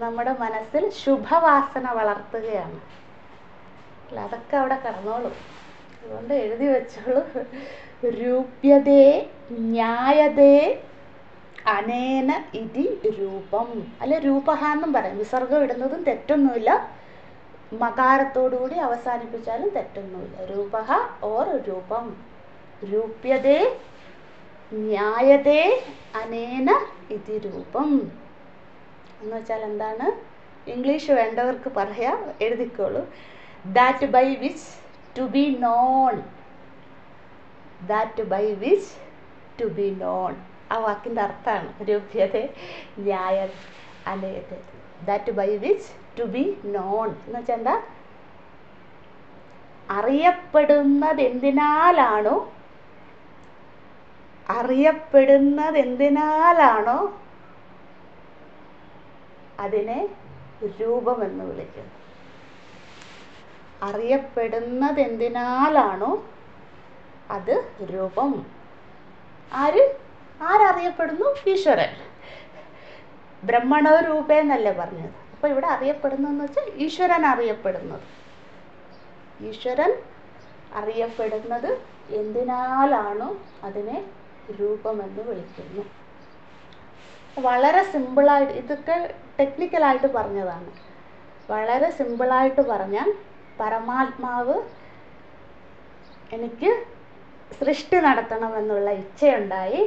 നമ്മുടെ മനസ്സിൽ ശുഭവാസന വളർത്തുകയാണ് അല്ല, അതൊക്കെ അവിടെ കടന്നോളൂ. അതുകൊണ്ട് എഴുതി വെച്ചോളൂ. രൂപ്യതേ ന്യായതേ അനേന ഇതി രൂപം. അല്ലെ രൂപഹ എന്നും പറയും. വിസർഗം ഇടുന്നതും തെറ്റൊന്നുമില്ല, മകാരത്തോടുകൂടി അവസാനിപ്പിച്ചാലും തെറ്റൊന്നുമില്ല. രൂപഹ ഓർ രൂപം. രൂപ്യതേ ജ്ഞായതേ അനേന ഇതി രൂപം എന്ന് വെച്ചാൽ എന്താണ്? ഇംഗ്ലീഷ് വേണ്ടവർക്ക് പറയാം, എഴുതിക്കോളൂ. That by which to be known, that by which to be known. ആ വാക്കിൻ്റെ അർത്ഥമാണ് രൂപ്യതേ ന്യായ അനേത. That by which to be known എന്ന് വെച്ചാൽ എന്താ? അറിയപ്പെടുന്നത് എന്തിനാലാണോ, അറിയപ്പെടുന്നത് എന്തിനാലാണോ അതിനെ രൂപമെന്ന് വിളിക്കുന്നു. അറിയപ്പെടുന്നത് എന്തിനാലാണോ അത് രൂപം. ആരറിയപ്പെടുന്നു? ഈശ്വരൻ. ബ്രഹ്മണോ രൂപേന്നല്ലേ പറഞ്ഞത്. അപ്പോൾ ഇവിടെ അറിയപ്പെടുന്നതെന്ന് വെച്ചാൽ ഈശ്വരൻ അറിയപ്പെടുന്നത്. ഈശ്വരൻ അറിയപ്പെടുന്നത് എന്തിനാലാണോ അതിനെ രൂപമെന്ന് വിളിക്കുന്നു. വളരെ സിമ്പിളായിട്ട്, ഇതൊക്കെ ടെക്നിക്കലായിട്ട് പറഞ്ഞതാണ്. വളരെ സിമ്പിളായിട്ട് പറഞ്ഞാൽ പരമാത്മാവ് എനിക്ക് സൃഷ്ടി നടത്തണമെന്നുള്ള ഇച്ഛയുണ്ടായി.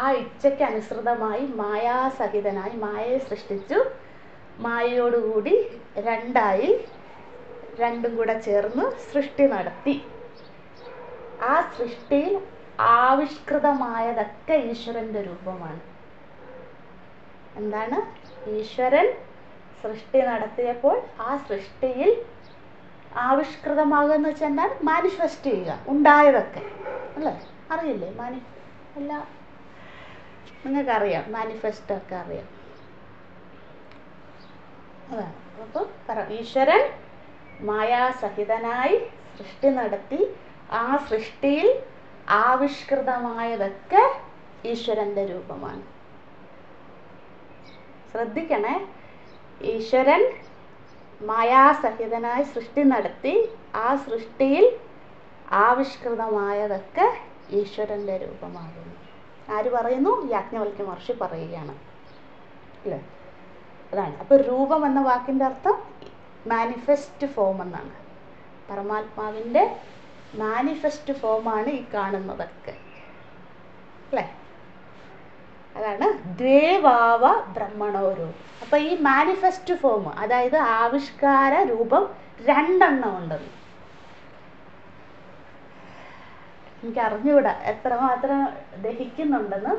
ആ ഇച്ഛയ്ക്ക് അനുസൃതമായി മായാസഹിതനായി മായയെ സൃഷ്ടിച്ചു. മായയോടുകൂടി രണ്ടായി, രണ്ടും കൂടെ ചേർന്ന് സൃഷ്ടി നടത്തി. ആ സൃഷ്ടിയിൽ ആവിഷ്കൃതമായതൊക്കെ ഈശ്വരൻ്റെ രൂപമാണ്. എന്താണ്? ഈശ്വരൻ സൃഷ്ടി നടത്തിയപ്പോൾ ആ സൃഷ്ടിയിൽ ആവിഷ്കൃതമാകുക എന്ന് വെച്ചാൽ എന്താണ്? മാനിഫെസ്റ്റ് ചെയ്യുക, ഉണ്ടായതൊക്കെ അല്ലേ? അറിയില്ലേ? എല്ലാം നിങ്ങൾക്കറിയാം, മാനിഫെസ്റ്റൊക്കെ അറിയാം. അതാണ്. അപ്പം ഈശ്വരൻ മായാസഹിതനായി സൃഷ്ടി നടത്തി. ആ സൃഷ്ടിയിൽ ആവിഷ്കൃതമായതൊക്കെ ഈശ്വരൻ്റെ രൂപമാണ്. ശ്രദ്ധിക്കണേ, ഈശ്വരൻ മായാസഹിതനായി സൃഷ്ടി നടത്തി. ആ സൃഷ്ടിയിൽ ആവിഷ്കൃതമായതൊക്കെ ഈശ്വരൻ്റെ രൂപമാകുന്നു. ആര് പറയുന്നു? യാജ്ഞവൽക്യ മഹർഷി പറയുകയാണ് അല്ലേ? അതാണ്. അപ്പോൾ രൂപം എന്ന വാക്കിൻ്റെ അർത്ഥം മാനിഫെസ്റ്റ് ഫോം എന്നാണ്. പരമാത്മാവിൻ്റെ മാനിഫെസ്റ്റ് ഫോമാണ് ഈ കാണുന്നതൊക്കെ അല്ലേ? അതാണ് ദ്വേവാവ ബ്രഹ്മണോരൂപം. അപ്പോൾ ഈ മാനിഫെസ്റ്റ് ഫോം, അതായത് ആവിഷ്കാര രൂപം രണ്ടെണ്ണം ഉണ്ടെന്ന് എനിക്ക് അറിഞ്ഞുകൂടാ എത്രമാത്രം ദഹിക്കുന്നുണ്ടെന്ന്.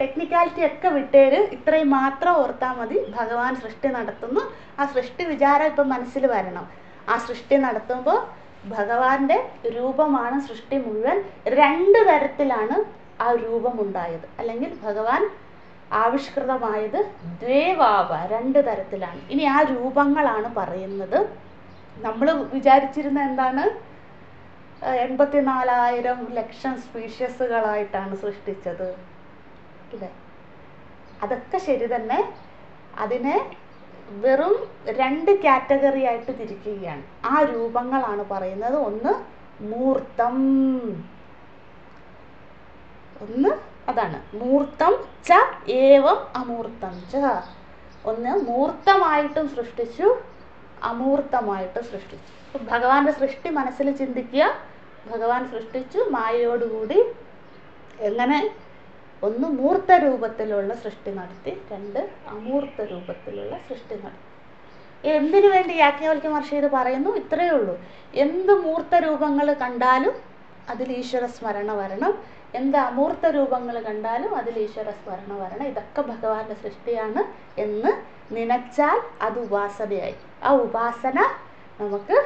ടെക്നിക്കാലിറ്റി ഒക്കെ വിട്ടേര്, ഇത്രയും മാത്രം ഓർത്താൽ മതി. ഭഗവാൻ സൃഷ്ടി നടത്തുന്നു. ആ സൃഷ്ടി വിചാരം ഇപ്പം മനസ്സിൽ വരണം. ആ സൃഷ്ടി നടത്തുമ്പോൾ ഭഗവാന്റെ രൂപമാണ് സൃഷ്ടി മുഴുവൻ. രണ്ട് തരത്തിലാണ് ആ രൂപമുണ്ടായത്, അല്ലെങ്കിൽ ഭഗവാൻ ആവിഷ്കൃതമായത് ദ്വേവാവ, രണ്ട് തരത്തിലാണ്. ഇനി ആ രൂപങ്ങളാണ് പറയുന്നത്. നമ്മൾ വിചാരിച്ചിരുന്ന എന്താണ്? 84,000 ലക്ഷം സ്പീഷ്യസുകളായിട്ടാണ് സൃഷ്ടിച്ചത് ഇല്ലേ? അതൊക്കെ ശരി തന്നെ. അതിനെ വെറും രണ്ട് കാറ്റഗറി ആയിട്ട് തിരിക്കുകയാണ്. ആ രൂപങ്ങളാണ് പറയുന്നത്. ഒന്ന് മൂർത്തം, ഒന്ന് അതാണ് മൂർത്തം ച ഏവം അമൂർത്തം ച. ഒന്ന് മൂർത്തമായിട്ടും സൃഷ്ടിച്ചു, അമൂർത്തമായിട്ടും സൃഷ്ടിച്ചു. ഭഗവാന്റെ സൃഷ്ടി മനസ്സിൽ ചിന്തിക്കുക. ഭഗവാൻ സൃഷ്ടിച്ചു മായയോടുകൂടി. എങ്ങനെ? ഒന്ന് മൂർത്ത രൂപത്തിലുള്ള സൃഷ്ടി നടത്തി, രണ്ട് അമൂർത്ത രൂപത്തിലുള്ള സൃഷ്ടി നടത്തി. എന്തിനു വേണ്ടി യാജ്ഞവൽക്യ മഹർഷി ഇത് പറയുന്നു? ഇത്രയേ ഉള്ളൂ. എന്ത് മൂർത്ത രൂപങ്ങൾ കണ്ടാലും അതിൽ ഈശ്വര സ്മരണ വരണം. എന്ത് അമൂർത്ത രൂപങ്ങൾ കണ്ടാലും അതിൽ ഈശ്വര സ്മരണ വരണം. ഇതൊക്കെ ഭഗവാന്റെ സൃഷ്ടിയാണ് എന്ന് നനച്ചാൽ അത് ഉപാസനയായി. ആ ഉപാസന നമുക്ക്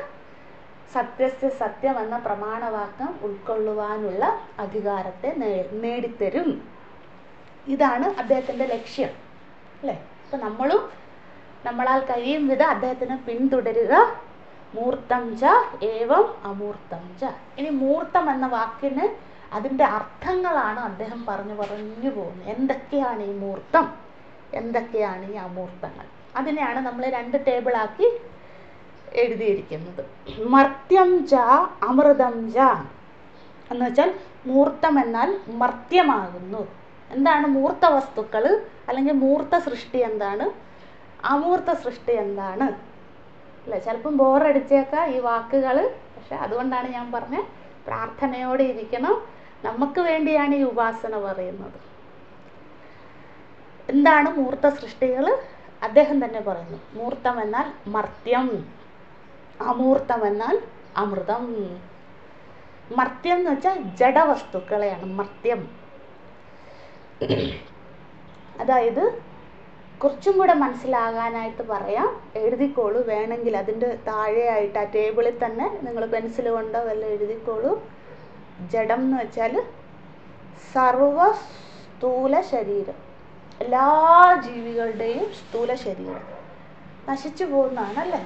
സത്യസ്യ സത്യം എന്ന പ്രമാണവാക്യം ഉൾക്കൊള്ളുവാനുള്ള അധികാരത്തെ നേടിത്തരും. ഇതാണ് അദ്ദേഹത്തിൻ്റെ ലക്ഷ്യം അല്ലേ? അപ്പം നമ്മളാൽ കഴിയും വിധം അദ്ദേഹത്തിനെ പിന്തുടരുക. മൂർത്തം ച ഏവം അമൂർത്തം ച. ഇനി മൂർത്തം എന്ന വാക്കിന് അതിൻ്റെ അർത്ഥങ്ങളാണ് അദ്ദേഹം പറഞ്ഞു പോകുന്നത്. എന്തൊക്കെയാണ് ഈ മൂർത്തം, എന്തൊക്കെയാണ് ഈ അമൂർത്തങ്ങൾ? അതിനെയാണ് നമ്മൾ രണ്ട് ടേബിളാക്കി എഴുതിയിരിക്കുന്നത്. മർത്യം ച അമൃതം ച എന്ന് വെച്ചാൽ മൂർത്തം എന്നാൽ മർത്യമാകുന്നു. എന്താണ് മൂർത്ത വസ്തുക്കൾ അല്ലെങ്കിൽ മൂർത്ത സൃഷ്ടി എന്താണ്, അമൂർത്ത സൃഷ്ടി എന്താണ് അല്ലേ? ചിലപ്പം ബോറടിച്ചേക്കാം ഈ വാക്കുകൾ. പക്ഷെ അതുകൊണ്ടാണ് ഞാൻ പറഞ്ഞത് പ്രാർത്ഥനയോടെ ഇരിക്കണം. നമുക്ക് വേണ്ടിയാണ് ഈ ഉപാസന പറയുന്നത്. എന്താണ് മൂർത്ത സൃഷ്ടികൾ? അദ്ദേഹം തന്നെ പറയുന്നു. മൂർത്തം എന്നാൽ മർത്യം, അമൂർത്തം എന്നാൽ അമൃതം. മർത്യം എന്ന് വെച്ചാൽ ജഡവസ്തുക്കളെയാണ് മർത്യം. അതായത് കുറച്ചും കൂടെ മനസ്സിലാകാനായിട്ട് പറയാം, എഴുതിക്കോളൂ. വേണമെങ്കിൽ അതിൻ്റെ താഴെയായിട്ട് ആ ടേബിളിൽ തന്നെ നിങ്ങൾ പെൻസിൽ കൊണ്ടോ വല്ല എഴുതിക്കോളൂ. ജഡം എന്ന് വെച്ചാൽ സർവ സ്ഥൂല ശരീരം, എല്ലാ ജീവികളുടെയും സ്ഥൂല ശരീരം നശിച്ചു പോകുന്നതാണ്.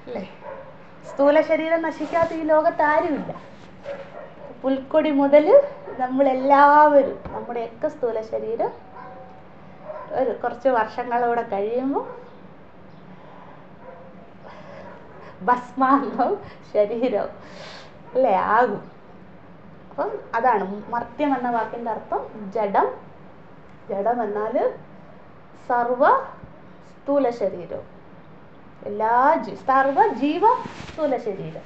അല്ലേ? സ്ഥൂല ശരീരം നശിക്കാത്ത ഈ ലോകത്ത് ആരുമില്ല. പുൽക്കൊടി മുതൽ നമ്മളെല്ലാവരും, നമ്മുടെയൊക്കെ സ്ഥൂല ശരീരം ഒരു കുറച്ച് വർഷങ്ങളൂടെ കഴിയുമ്പോൾ ഭസ്മാന്തം ശരീരം അല്ലേ ആകും. അപ്പം അതാണ് മർത്യം എന്ന വാക്കിൻ്റെ അർത്ഥം. ജഡം, ജഡം എന്നാൽ സർവ സ്ഥൂല ശരീരം, എല്ലാ സർവ ജീവ സ്ഥൂല ശരീരം,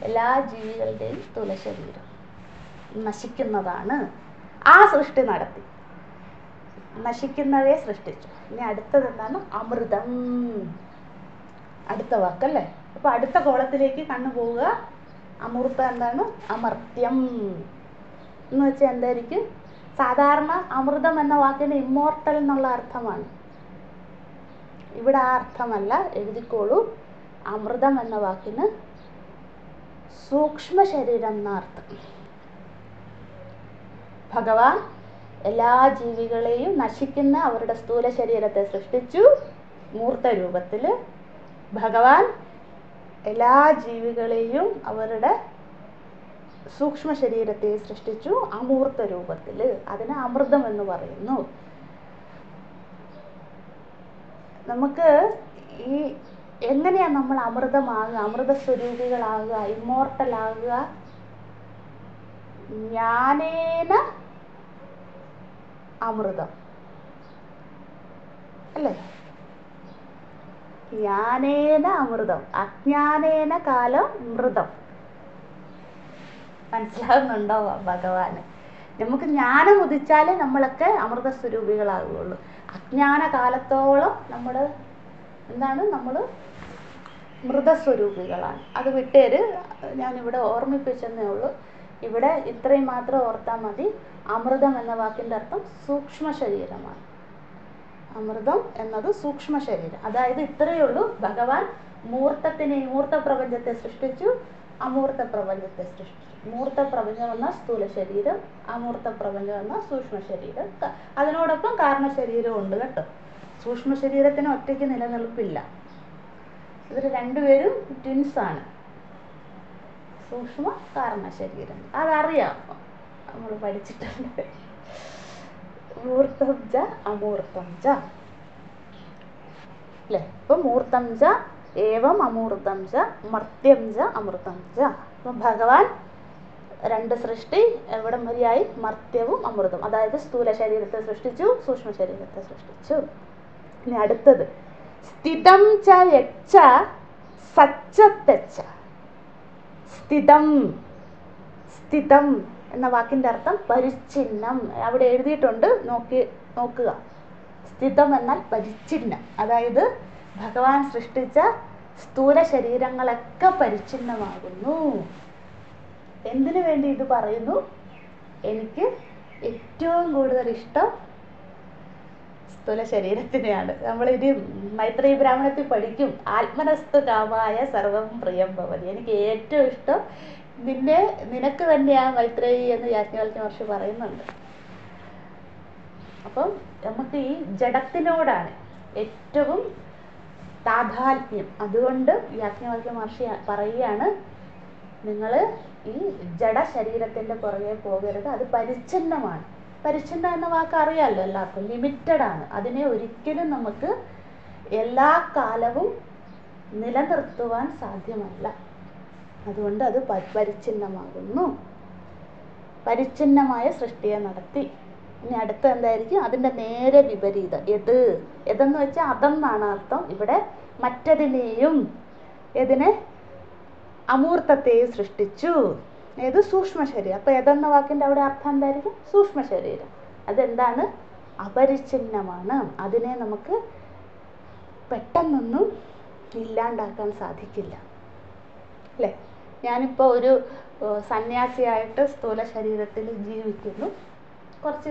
എല്ലാ ജീവികളുടെയും സ്ഥൂല ശരീരം നശിക്കുന്നതാണ്. ആ സൃഷ്ടി നടത്തി, നശിക്കുന്നവയെ സൃഷ്ടിച്ചു. ഇനി അടുത്തത് എന്താണ്? അമൃതം. അടുത്ത വാക്കല്ലേ? അപ്പൊ അടുത്ത കോളത്തിലേക്ക് കണ്ണു പോവുക. അമൂർത്തം എന്താണ്? അമർത്യം എന്ന് വെച്ചാൽ എന്തായിരിക്കും? സാധാരണ അമൃതം എന്ന വാക്കിന് ഇമ്മോർട്ടൽ എന്നുള്ള അർത്ഥമാണ്. ഇവിടെ ആ അർത്ഥമല്ല, എഴുതിക്കോളൂ. അമൃതം എന്ന വാക്കിന് സൂക്ഷ്മ ശരീരം എന്ന അർത്ഥം. ഭഗവാൻ എല്ലാ ജീവികളെയും നശിക്കുന്ന അവരുടെ സ്ഥൂല ശരീരത്തെ സൃഷ്ടിച്ചു മൂർത്ത രൂപത്തിൽ. ഭഗവാൻ എല്ലാ ജീവികളെയും അവരുടെ സൂക്ഷ്മ ശരീരത്തെ സൃഷ്ടിച്ചു അമൂർത്ത രൂപത്തിൽ. അതിന് അമൃതം എന്ന് പറയുന്നു. നമുക്ക് ഈ എങ്ങനെയാ നമ്മൾ അമൃതമാകുക, അമൃത സ്വരൂപികളാകുക, ഇമ്മോർട്ടൽ ആകുക? ജ്ഞാനേന അമൃതം അല്ലേ? ജ്ഞാനേന അമൃതം, അജ്ഞാനേന കാലം മൃതം. മനസ്സിലാകുന്നുണ്ടോ ഭഗവാന്? നമുക്ക് ജ്ഞാനം ഉദിച്ചാലേ നമ്മളൊക്കെ അമൃത സ്വരൂപികളാകുകയുള്ളൂ. അജ്ഞാന കാലത്തോളം നമ്മൾ എന്താണ്? നമ്മൾ മൃതസ്വരൂപികളാണ്. അത് വിട്ടേര്, ഞാനിവിടെ ഓർമ്മിപ്പിച്ചെന്നേ ഉള്ളൂ. ഇവിടെ ഇത്രയും മാത്രം ഓർത്താൽ മതി. അമൃതം എന്ന വാക്കിൻ്റെ അർത്ഥം സൂക്ഷ്മ ശരീരമാണ്. അമൃതം എന്നത് സൂക്ഷ്മ ശരീരം. അതായത് ഇത്രയേ ഉള്ളൂ. ഭഗവാൻ മൂർത്തത്തിനെ, മൂർത്ത പ്രപഞ്ചത്തെ സൃഷ്ടിച്ചു, അമൂർത്ത പ്രപഞ്ചത്തെ സൃഷ്ടിച്ചു. മൂർത്ത പ്രപഞ്ചം എന്ന സ്ഥൂല ശരീരം, അമൂർത്ത പ്രപഞ്ചം എന്ന സൂക്ഷ്മ ശരീരം. അതിനോടൊപ്പം കാരണ ശരീരവും ഉണ്ട് കേട്ടോ. സൂക്ഷ്മ ശരീരത്തിന് ഒറ്റയ്ക്ക് നിലനിൽപ്പില്ല. ഇവർ രണ്ടുപേരും ട്വിൻസാണ്, സൂക്ഷ്മ കാരണ ശരീരം. അതറിയാം, നമ്മൾ പഠിച്ചിട്ടുണ്ട്. മൂർത്തം ച അമൂർത്തം ച അല്ലേ? ഇപ്പം മൂർത്തം ച ഏവം അമൂർത്തം ച മർത്യം ച അമൃതം ച. അപ്പം ഭഗവാൻ രണ്ട് സൃഷ്ടി എവിടം വരെയായി? മർത്യവും അമൃതവും. അതായത് സ്ഥൂല ശരീരത്തെ സൃഷ്ടിച്ചു, സൂക്ഷ്മ ശരീരത്തെ സൃഷ്ടിച്ചു. ഇനി അടുത്തത് സ്ഥിതം ച യച്ച സച്ചത്തച്ച. സ്ഥിതം, സ്ഥിതം എന്ന വാക്കിൻ്റെ അർത്ഥം പരിച്ഛിന്നം. അവിടെ എഴുതിയിട്ടുണ്ട്, നോക്കുക. സ്ഥിതം എന്നാൽ പരിച്ഛിന്നം. അതായത് ഭഗവാൻ സൃഷ്ടിച്ച സ്ഥൂല ശരീരങ്ങളൊക്കെ പരിച്ഛിന്നമാകുന്നു. എന്തിനു വേണ്ടി ഇത് പറയുന്നു? എനിക്ക് ഏറ്റവും കൂടുതൽ ഇഷ്ടം സ്ഥൂല ശരീരത്തിനെയാണ്. നമ്മളിനി മൈത്രേയി ബ്രാഹ്മണത്തിൽ പഠിക്കും, ആത്മനസ്തു കാമായ സർവം പ്രിയം ഭവതി. എനിക്ക് ഏറ്റവും ഇഷ്ടം നിനക്ക് തന്നെയാ മൈത്രേയി എന്ന് യാജ്ഞവൽക്യ മഹർഷി പറയുന്നുണ്ട്. അപ്പം നമുക്ക് ഈ ജഡത്തിനോടാണ് ഏറ്റവും താതാത്മ്യം. അതുകൊണ്ട് യാജ്ഞവൽക്യ മഹർഷി പറയുകയാണ്, നിങ്ങൾ ഈ ജഡ ശരീരത്തിൻ്റെ പുറകെ പോകരുത്, അത് പരിച്ഛിന്നമാണ്. പരിച്ഛിന്നം എന്ന വാക്ക് അറിയാമല്ലോ എല്ലാവർക്കും, ലിമിറ്റഡ് ആണ്. അതിനെ ഒരിക്കലും നമുക്ക് എല്ലാ കാലവും നിലനിർത്തുവാൻ സാധ്യമല്ല. അതുകൊണ്ട് അത് പരിച്ഛിന്നമാകുന്നു. പരിച്ഛിന്നമായ സൃഷ്ടിയെ നടത്തി. ഇനി അടുത്ത എന്തായിരിക്കും? അതിൻ്റെ നേരെ വിപരീതം എതെന്ന് വെച്ചാൽ അതെന്നാണ് അർത്ഥം. ഇവിടെ മറ്റതിനെയും, ഇതിനെ അമൂർത്തത്തെയും സൃഷ്ടിച്ചു. ഏത്? സൂക്ഷ്മ ശരീരം. അപ്പോൾ ഏതെന്ന വാക്കിൻ്റെ അവിടെ അർത്ഥം എന്തായിരിക്കും? സൂക്ഷ്മ ശരീരം. അതെന്താണ്? അപരിച്ഛിന്നമാണ്. അതിനെ നമുക്ക് പെട്ടെന്നൊന്നും ഇല്ലാണ്ടാക്കാൻ സാധിക്കില്ല, അല്ലേ? ഞാനിപ്പോൾ ഒരു സന്യാസിയായിട്ട് സ്ഥൂല ശരീരത്തിൽ ജീവിക്കുന്നു. കുറച്ച്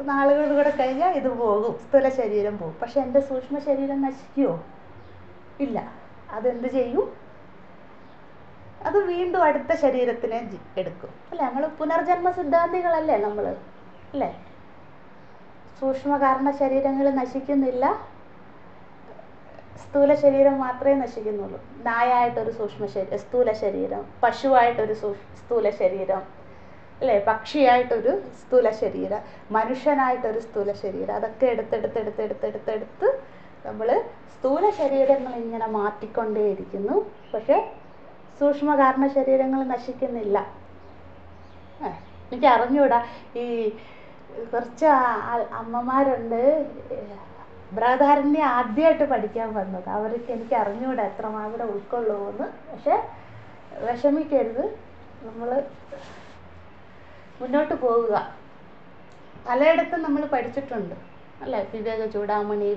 നാളുകൾ കൂടെ കഴിഞ്ഞാൽ ഇത് പോകും, സ്ഥൂല ശരീരം പോകും. പക്ഷെ എൻ്റെ സൂക്ഷ്മ ശരീരം നശിക്കുമോ? ഇല്ല. അതെന്ത് ചെയ്യും? അത് വീണ്ടും അടുത്ത ശരീരത്തിനെ എടുക്കും, അല്ലേ? നമ്മൾ പുനർജന്മ സിദ്ധാന്തികളല്ലേ നമ്മൾ, അല്ലേ? സൂക്ഷ്മകാരണ ശരീരങ്ങൾ നശിക്കുന്നില്ല, സ്ഥൂല ശരീരം മാത്രമേ നശിക്കുന്നുള്ളൂ. നായായിട്ടൊരു സ്ഥൂല ശരീരം, പശുവായിട്ടൊരു സ്ഥൂല ശരീരം, അല്ലേ? പക്ഷിയായിട്ടൊരു സ്ഥൂല ശരീരം, മനുഷ്യനായിട്ടൊരു സ്ഥൂല ശരീരം. അതൊക്കെ എടുത്തെടുത്ത് നമ്മൾ സ്ഥൂല ശരീരങ്ങൾ ഇങ്ങനെ മാറ്റിക്കൊണ്ടേയിരിക്കുന്നു. പക്ഷെ സൂക്ഷ്മകാരണ ശരീരങ്ങൾ നശിക്കുന്നില്ല. എനിക്ക് അറിഞ്ഞൂടാ, ഈ കുറച്ച് അമ്മമാരുണ്ട് ബൃഹദാരണ്യം ആദ്യമായിട്ട് പഠിക്കാൻ വന്നത്. അവർക്ക് എനിക്ക് അറിഞ്ഞൂടാ എത്രമാത്രം ഉൾക്കൊള്ളുമെന്ന്. പക്ഷെ വിഷമിക്കരുത്, നമ്മൾ മുന്നോട്ട് പോവുക. പലയിടത്തും നമ്മൾ പഠിച്ചിട്ടുണ്ട്, അല്ലേ? വിവേക ചൂടാമണി,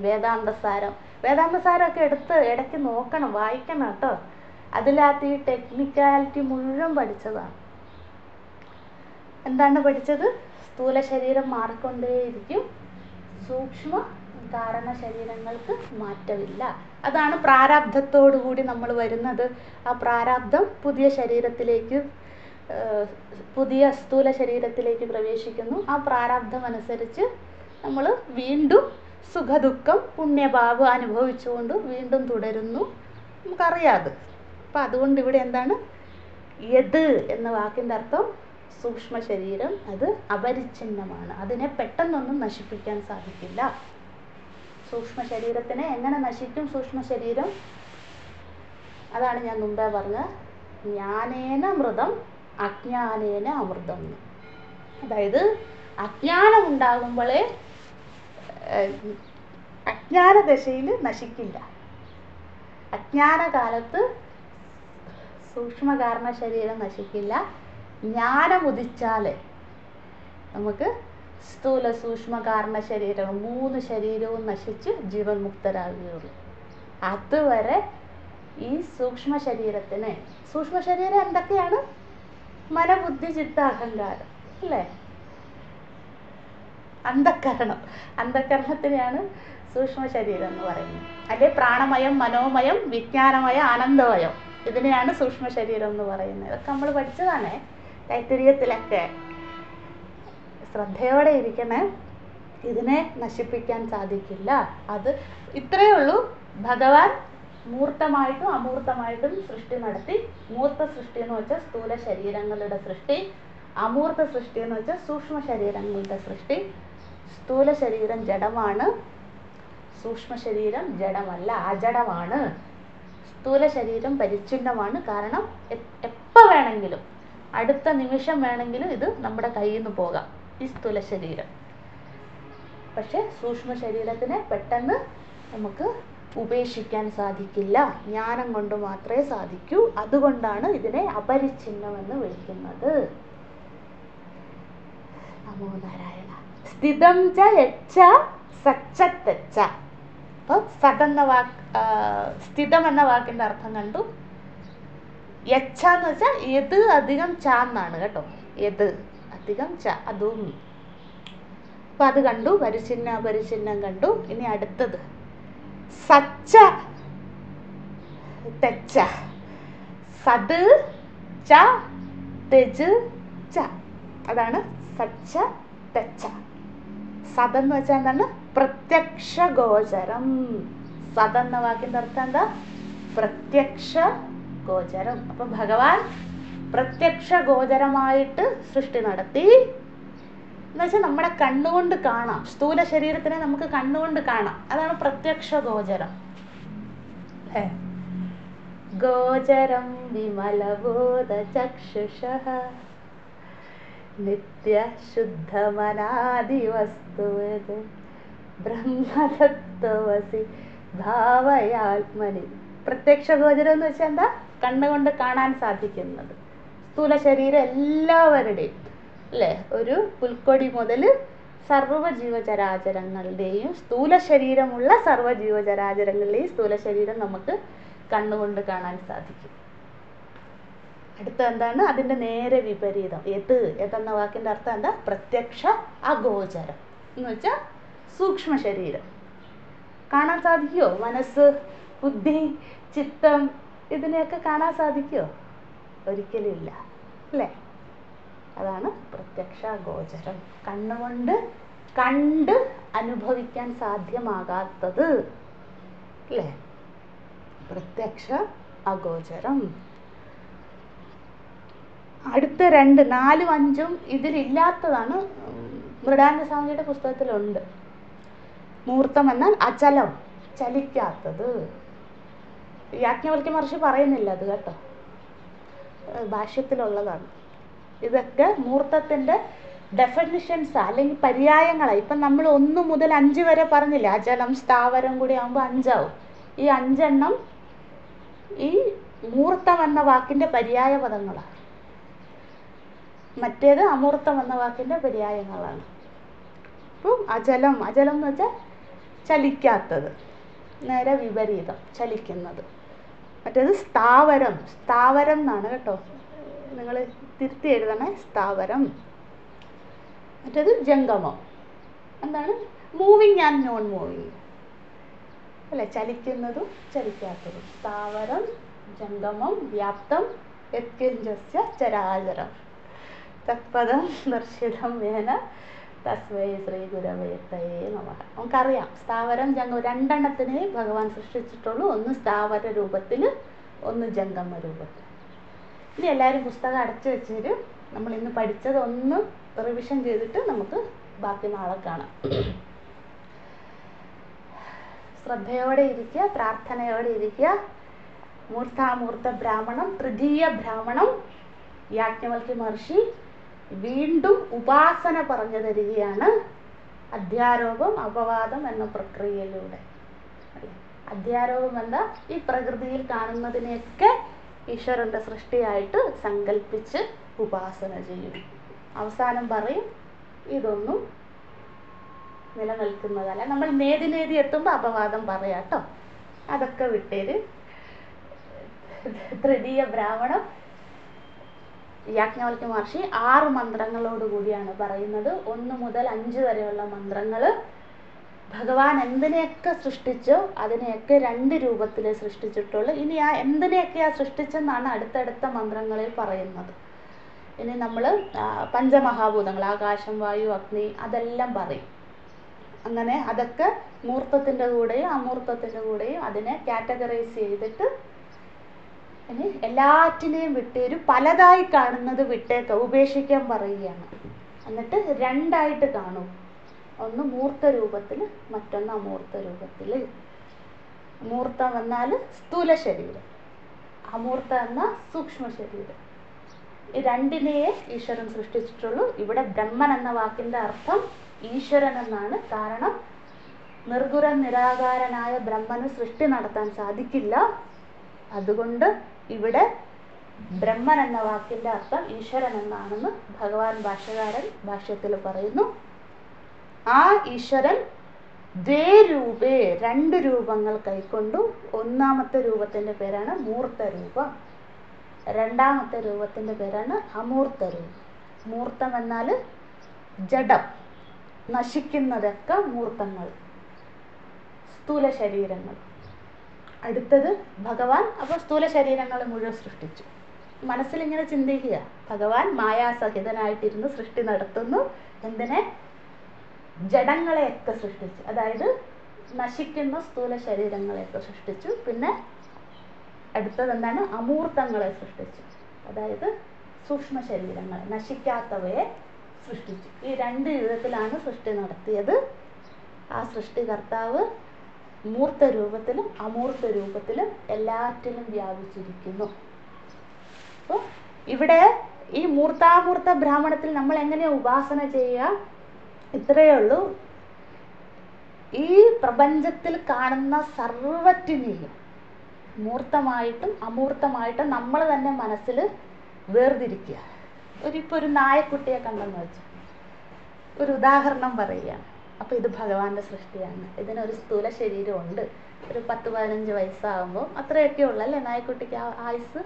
വേദാന്തസാരമൊക്കെ എടുത്ത് ഇടയ്ക്ക് നോക്കണം, വായിക്കണം കേട്ടോ. അതിനകത്ത് ഈ ടെക്നിക്കാലിറ്റി മുഴുവൻ പഠിച്ചതാണ്. എന്താണ് പഠിച്ചത്? സ്ഥൂല ശരീരം മാറിക്കൊണ്ടേയിരിക്കും, സൂക്ഷ്മ കാരണ ശരീരങ്ങൾക്ക് മാറ്റമില്ല. അതാണ് പ്രാരാബ്ധത്തോടു കൂടി നമ്മൾ വരുന്നത്. ആ പ്രാരാബ്ധം പുതിയ ശരീരത്തിലേക്ക്, പുതിയ സ്ഥൂല ശരീരത്തിലേക്ക് പ്രവേശിക്കുന്നു. ആ പ്രാരാബ്ധം അനുസരിച്ച് നമ്മൾ വീണ്ടും സുഖദുഃഖം പുണ്യഭാവം അനുഭവിച്ചുകൊണ്ട് വീണ്ടും തുടരുന്നു. നമുക്കറിയാതെ. അപ്പം അതുകൊണ്ട് ഇവിടെ എന്താണ്? യത് എന്ന വാക്കിൻ്റെ അർത്ഥം സൂക്ഷ്മ ശരീരം. അത് അപരിച്ഛിന്നമാണ്, അതിനെ പെട്ടെന്നൊന്നും നശിപ്പിക്കാൻ സാധിക്കില്ല. സൂക്ഷ്മ ശരീരത്തിനെ എങ്ങനെ നശിക്കും? സൂക്ഷ്മ ശരീരം, അതാണ് ഞാൻ മുമ്പേ പറഞ്ഞത്, ജ്ഞാനേന മൃതം അജ്ഞാനേന അമൃതം. അതായത് അജ്ഞാനം ഉണ്ടാകുമ്പോഴേ, അജ്ഞാനദശയിൽ നശിക്കില്ല. അജ്ഞാനകാലത്ത് സൂക്ഷ്മകാരണ ശരീരം നശിക്കില്ല. ജ്ഞാനം ഉദിച്ചാലേ നമുക്ക് സ്ഥൂല സൂക്ഷ്മ കാരണ ശരീരം 3 ശരീരവും നശിച്ച് ജീവൻ മുക്തരാകുകയുള്ളൂ. അതുവരെ ഈ സൂക്ഷ്മ ശരീരം എന്തൊക്കെയാണ്? മനബുദ്ധി ചിത്ത അഹങ്കാരം, അല്ലേ? അന്ധക്കരണത്തിനെയാണ് സൂക്ഷ്മ ശരീരം എന്ന് പറയുന്നത്. അല്ലെ പ്രാണമയം, മനോമയം, വിജ്ഞാനമയം, ആനന്ദമയം, ഇതിനെയാണ് സൂക്ഷ്മ ശരീരം എന്ന് പറയുന്നത്. ഇതൊക്കെ നമ്മൾ പഠിച്ചതാണ് തൈത്തിരീയത്തിലൊക്കെ. ശ്രദ്ധയോടെ ഇരിക്കണേ. ഇതിനെ നശിപ്പിക്കാൻ സാധിക്കില്ല. അത് ഇത്രയേ ഉള്ളൂ. ഭഗവാൻ മൂർത്തമായിട്ടും അമൂർത്തമായിട്ടും സൃഷ്ടി നടത്തി. മൂർത്ത സൃഷ്ടി എന്ന് വെച്ചാൽ സ്ഥൂല ശരീരങ്ങളുടെ സൃഷ്ടി, അമൂർത്ത സൃഷ്ടി എന്ന് വെച്ചാൽ സൂക്ഷ്മ ശരീരങ്ങളുടെ സൃഷ്ടി. സ്ഥൂല ശരീരം ജഡമാണ്, സൂക്ഷ്മ ശരീരം ജഡമല്ല, അജഡമാണ്. സ്ഥൂല ശരീരം പരിച്ഛിന്നമാണ്. കാരണം എപ്പോൾ വേണമെങ്കിലും, അടുത്ത നിമിഷം വേണമെങ്കിലും ഇത് നമ്മുടെ കയ്യിൽ നിന്ന് പോകാം, ഈ സ്ഥൂല ശരീരം. പക്ഷെ സൂക്ഷ്മ ശരീരത്തിനെ പെട്ടെന്ന് നമുക്ക് ഉപേക്ഷിക്കാൻ സാധിക്കില്ല. ജ്ഞാനം കൊണ്ട് മാത്രമേ സാധിക്കൂ. അതുകൊണ്ടാണ് ഇതിനെ അപരിച്ഛിന്നമെന്ന് വിളിക്കുന്നത്. നമോ നാരായണ. സ്ഥിതം ച യച്ഛ സച്ചത്തച്ച. അപ്പോൾ സതെന്ന വാക്ക്, സ്ഥിതം എന്ന വാക്കിൻ്റെ അർത്ഥം കണ്ടു. യച്ഛ എന്ന് വെച്ചാൽ യത് അധികം ച എന്നാണ് കേട്ടോ. യത് അധികം ച, അതും. അപ്പം അത് കണ്ടു, പരിച്ഛിന്നം കണ്ടു. ഇനി അടുത്തത് സച്ച തെച്ച. സത് ച തെജ് ച, അതാണ് സച്ച തെച്ച. സതെന്ന് വെച്ചാൽ എന്താണ്? പ്രത്യക്ഷ ഗോചരം. സതെന്ന വാക്കിൻ്റെ അർത്ഥം എന്താ? പ്രത്യക്ഷ ഗോചരം. അപ്പം ഭഗവാൻ പ്രത്യക്ഷ ഗോചരമായിട്ട് സൃഷ്ടി നടത്തി. എന്നുവെച്ചാൽ നമ്മുടെ കണ്ണുകൊണ്ട് കാണാം. സ്ഥൂല ശരീരത്തിനെ നമുക്ക് കണ്ണുകൊണ്ട് കാണാം. അതാണ് പ്രത്യക്ഷ ഗോചരം. ഗോചരം വിമലബോധ ചക്ഷുഷഃ നിത്യ ശുദ്ധമനാദി വസ്തുവത് ബ്രഹ്മതത്വസി ഭാവയാത്മനി പ്രത്യക്ഷ ഗോചരം എന്ന് വെച്ചാൽ എന്താ? കണ്ണുകൊണ്ട് കാണാൻ സാധിക്കുന്നത്. സ്ഥൂല ശരീരം എല്ലാവരുടെയും അല്ലേ, ഒരു പുൽക്കൊടി മുതൽ സർവ്വ ജീവചരാചരങ്ങളുടെയും സ്ഥൂല ശരീരമുള്ള സർവ്വ ജീവചരാചരങ്ങളുടെയും സ്ഥൂല ശരീരം നമുക്ക് കണ്ണുകൊണ്ട് കാണാൻ സാധിക്കും. അടുത്ത എന്താണ്? അതിൻ്റെ നേരെ വിപരീതം എന്ന വാക്കിൻ്റെ അർത്ഥം എന്താ? പ്രത്യക്ഷ അഗോചരം എന്ന് വെച്ചാൽ സൂക്ഷ്മ ശരീരം. കാണാൻ സാധിക്കുമോ? മനസ്സ്, ബുദ്ധി, ചിത്തം ഇതിനെയൊക്കെ കാണാൻ സാധിക്കുമോ? ഒരിക്കലും ഇല്ല അല്ലേ? അതാണ് പ്രത്യക്ഷ അഗോചരം. കണ്ണുകൊണ്ട് കണ്ട് അനുഭവിക്കാൻ സാധ്യമാകാത്തത് അല്ലേ? പ്രത്യക്ഷ അഗോചരം. അടുത്ത 2, 4, 5 ഇതിലില്ലാത്തതാണ്. മൃഡാനന്ദ സ്വാമിയുടെ പുസ്തകത്തിലുണ്ട്. മൂർത്തം എന്നാൽ അചലം, ചലിക്കാത്തത്. യാജ്ഞവൽക്യ മഹർഷി പറയുന്നില്ല അത് കേട്ടോ, ഭാഷ്യത്തിലുള്ളതാണ്. ഇതൊക്കെ മൂർത്തത്തിൻ്റെ ഡെഫിനിഷൻസ് അല്ലെങ്കിൽ പര്യായങ്ങളാണ്. ഇപ്പം നമ്മൾ 1 മുതൽ 5 വരെ പറഞ്ഞില്ലേ, അചലം സ്ഥാവരം കൂടി ആകുമ്പോൾ 5 ആവും. ഈ 5 എണ്ണം ഈ മൂർത്തം എന്ന വാക്കിൻ്റെ പര്യായ പദങ്ങളാണ്. മറ്റേത് അമൂർത്തം എന്ന വാക്കിൻ്റെ പര്യായങ്ങളാണ്. അപ്പം അചലം എന്ന് വെച്ചാൽ ചലിക്കാത്തത്, നേരെ വിപരീതം ചലിക്കുന്നത്. മറ്റേത് സ്ഥാവരം എന്നാണ് കേട്ടോ, നിങ്ങൾ തിരുത്തി എഴുതണേ, സ്ഥാവരം. മറ്റേത് ജംഗമം. എന്താണ്? മൂവിങ് ആൻഡ് നോൺ മൂവിങ് അല്ലെ, ചലിക്കുന്നതും ചലിക്കാത്തതും. സ്ഥാവരം, ജംഗമം, വ്യാപ്തം, യത്കിഞ്ചസ്യ ചരാചരം തത്പദം ദർശിതം വേന തസ്മൈ ശ്രീ ഗുരവേ നമഃ. നമുക്കറിയാം സ്ഥാവരം ജംഗമം 2 എണ്ണത്തിനെ ഭഗവാൻ സൃഷ്ടിച്ചിട്ടുള്ളൂ. ഒന്ന് സ്ഥാവര രൂപത്തിൽ, ഒന്ന് ജംഗമ രൂപത്തിൽ. ഇനി എല്ലാവരും പുസ്തകം അടച്ചു വെച്ചേരും. നമ്മൾ ഇന്ന് പഠിച്ചത് ഒന്ന് റിവിഷൻ ചെയ്തിട്ട് നമുക്ക് ബാക്കി നാളെ കാണാം. ശ്രദ്ധയോടെ ഇരിക്കുക, പ്രാർത്ഥനയോടെ ഇരിക്കുക. മൂർത്താമൂർത്ത ബ്രാഹ്മണം, തൃതീയ ബ്രാഹ്മണം യാജ്ഞവൽക്യ മഹർഷി വീണ്ടും ഉപാസന പറഞ്ഞു തരികയാണ്. അധ്യാരോപം അപവാദം എന്ന പ്രക്രിയയിലൂടെ. അധ്യാരോപം എന്താ? ഈ പ്രകൃതിയിൽ കാണുന്നതിനെയൊക്കെ ഈശ്വരൻ്റെ സൃഷ്ടിയായിട്ട് സങ്കല്പിച്ച് ഉപാസന ചെയ്യും. അവസാനം പറയും ഇതൊന്നും നിലനിൽക്കുന്നതല്ല. നമ്മൾ നേതി എത്തുമ്പോൾ അപവാദം പറയാട്ടോ, അതൊക്കെ വിട്ടേര്. തൃതീയ ബ്രാഹ്മണം യാജ്ഞവൽക്യ മഹർഷി 6 മന്ത്രങ്ങളോട് കൂടിയാണ് പറയുന്നത്. 1 മുതൽ 5 വരെയുള്ള മന്ത്രങ്ങൾ. ഭഗവാൻ എന്തിനെയൊക്കെ സൃഷ്ടിച്ചോ അതിനെയൊക്കെ 2 രൂപത്തിൽ സൃഷ്ടിച്ചിട്ടുള്ളൂ. ഇനി ആ എന്തിനെയൊക്കെയാ സൃഷ്ടിച്ചെന്നാണ് അടുത്തടുത്ത മന്ത്രങ്ങളിൽ പറയുന്നത്. ഇനി നമ്മൾ പഞ്ചമഹാഭൂതങ്ങൾ, ആകാശം, വായു, അഗ്നി, അതെല്ലാം പറയും. അങ്ങനെ അതൊക്കെ മൂർത്തത്തിൻ്റെ കൂടെയും അമൂർത്തത്തിൻ്റെ കൂടെയും അതിനെ കാറ്റഗറൈസ് ചെയ്തിട്ട് ഇനി എല്ലാറ്റിനെയും വിട്ടേരും. പലതായി കാണുന്നത് വിട്ടേക്ക, ഉപേക്ഷിക്കാൻ പറയുകയാണ്. എന്നിട്ട് 2 ആയിട്ട് കാണും. ഒന്ന് മൂർത്ത രൂപത്തിൽ, മറ്റൊന്ന് അമൂർത്ത രൂപത്തിൽ. മൂർത്തം എന്നാൽ സ്ഥൂല ശരീരം, അമൂർത്ത എന്നാൽ സൂക്ഷ്മ ശരീരം. ഈ 2നെയേ ഈശ്വരൻ സൃഷ്ടിച്ചിട്ടുള്ളൂ. ഇവിടെ ബ്രഹ്മൻ എന്ന വാക്കിൻ്റെ അർത്ഥം ഈശ്വരൻ എന്നാണ്. കാരണം നിർഗുണ നിരാകാരനായ ബ്രഹ്മന് സൃഷ്ടി നടത്താൻ സാധിക്കില്ല. അതുകൊണ്ട് ഇവിടെ ബ്രഹ്മൻ എന്ന വാക്കിൻ്റെ അർത്ഥം ഈശ്വരൻ എന്നാണെന്ന് ഭഗവാൻ ഭാഷ്യത്തിൽ പറയുന്നു. ആ ഈശ്വരൻ ദ്വേരൂപേ 2 രൂപങ്ങൾ കൈക്കൊണ്ടു. ഒന്നാമത്തെ രൂപത്തിൻ്റെ പേരാണ് മൂർത്ത രൂപം, രണ്ടാമത്തെ രൂപത്തിൻ്റെ പേരാണ് അമൂർത്ത രൂപം. മൂർത്തം എന്നാൽ ജഡം, നശിക്കുന്നതൊക്കെ മൂർത്തങ്ങൾ, സ്ഥൂല ശരീരങ്ങൾ. അടുത്തത് ഭഗവാൻ അപ്പോൾ സ്ഥൂല ശരീരങ്ങൾ മുഴുവൻ സൃഷ്ടിച്ചു. മനസ്സിലിങ്ങനെ ചിന്തിക്കുക, ഭഗവാൻ മായാസഹിതനായിട്ടിരുന്ന് സൃഷ്ടി നടത്തുന്നു. എന്തിനെ? ജഡങ്ങളെയൊക്കെ സൃഷ്ടിച്ചു, അതായത് നശിക്കുന്ന സ്ഥൂല ശരീരങ്ങളെയൊക്കെ സൃഷ്ടിച്ചു. പിന്നെ അടുത്തത് എന്താണ്? അമൂർത്തങ്ങളെ സൃഷ്ടിച്ചു, അതായത് സൂക്ഷ്മ ശരീരങ്ങളെ, നശിക്കാത്തവയെ സൃഷ്ടിച്ചു. ഈ 2 വിധത്തിലാണ് സൃഷ്ടി നടത്തിയത്. ആ സൃഷ്ടികർത്താവ് മൂർത്ത രൂപത്തിലും അമൂർത്ത രൂപത്തിലും എല്ലാറ്റിലും വ്യാപിച്ചിരിക്കുന്നു. അപ്പോൾ ഇവിടെ ഈ മൂർത്താമൂർത്ത ബ്രാഹ്മണത്തിൽ നമ്മൾ എങ്ങനെയാണ് ഉപാസന ചെയ്യുക? ഇത്രയേ ഉള്ളൂ. ഈ പ്രപഞ്ചത്തിൽ കാണുന്ന സർവ്വറ്റിനെയും മൂർത്തമായിട്ടും അമൂർത്തമായിട്ടും നമ്മൾ തന്നെ മനസ്സിൽ വേർതിരിക്കുക. ഇപ്പോൾ ഒരു നായക്കുട്ടിയെ കണ്ടെന്ന് വെച്ചു, ഒരു ഉദാഹരണം പറയുകയാണ്. അപ്പോൾ ഇത് ഭഗവാന്റെ സൃഷ്ടിയാണ്, ഇതിനൊരു സ്ഥൂല ശരീരമുണ്ട്. ഒരു 10-15 വയസ്സാകുമ്പോൾ അത്രയൊക്കെ ഉള്ളു അല്ലേ നായക്കുട്ടിക്ക് ആയുസ്,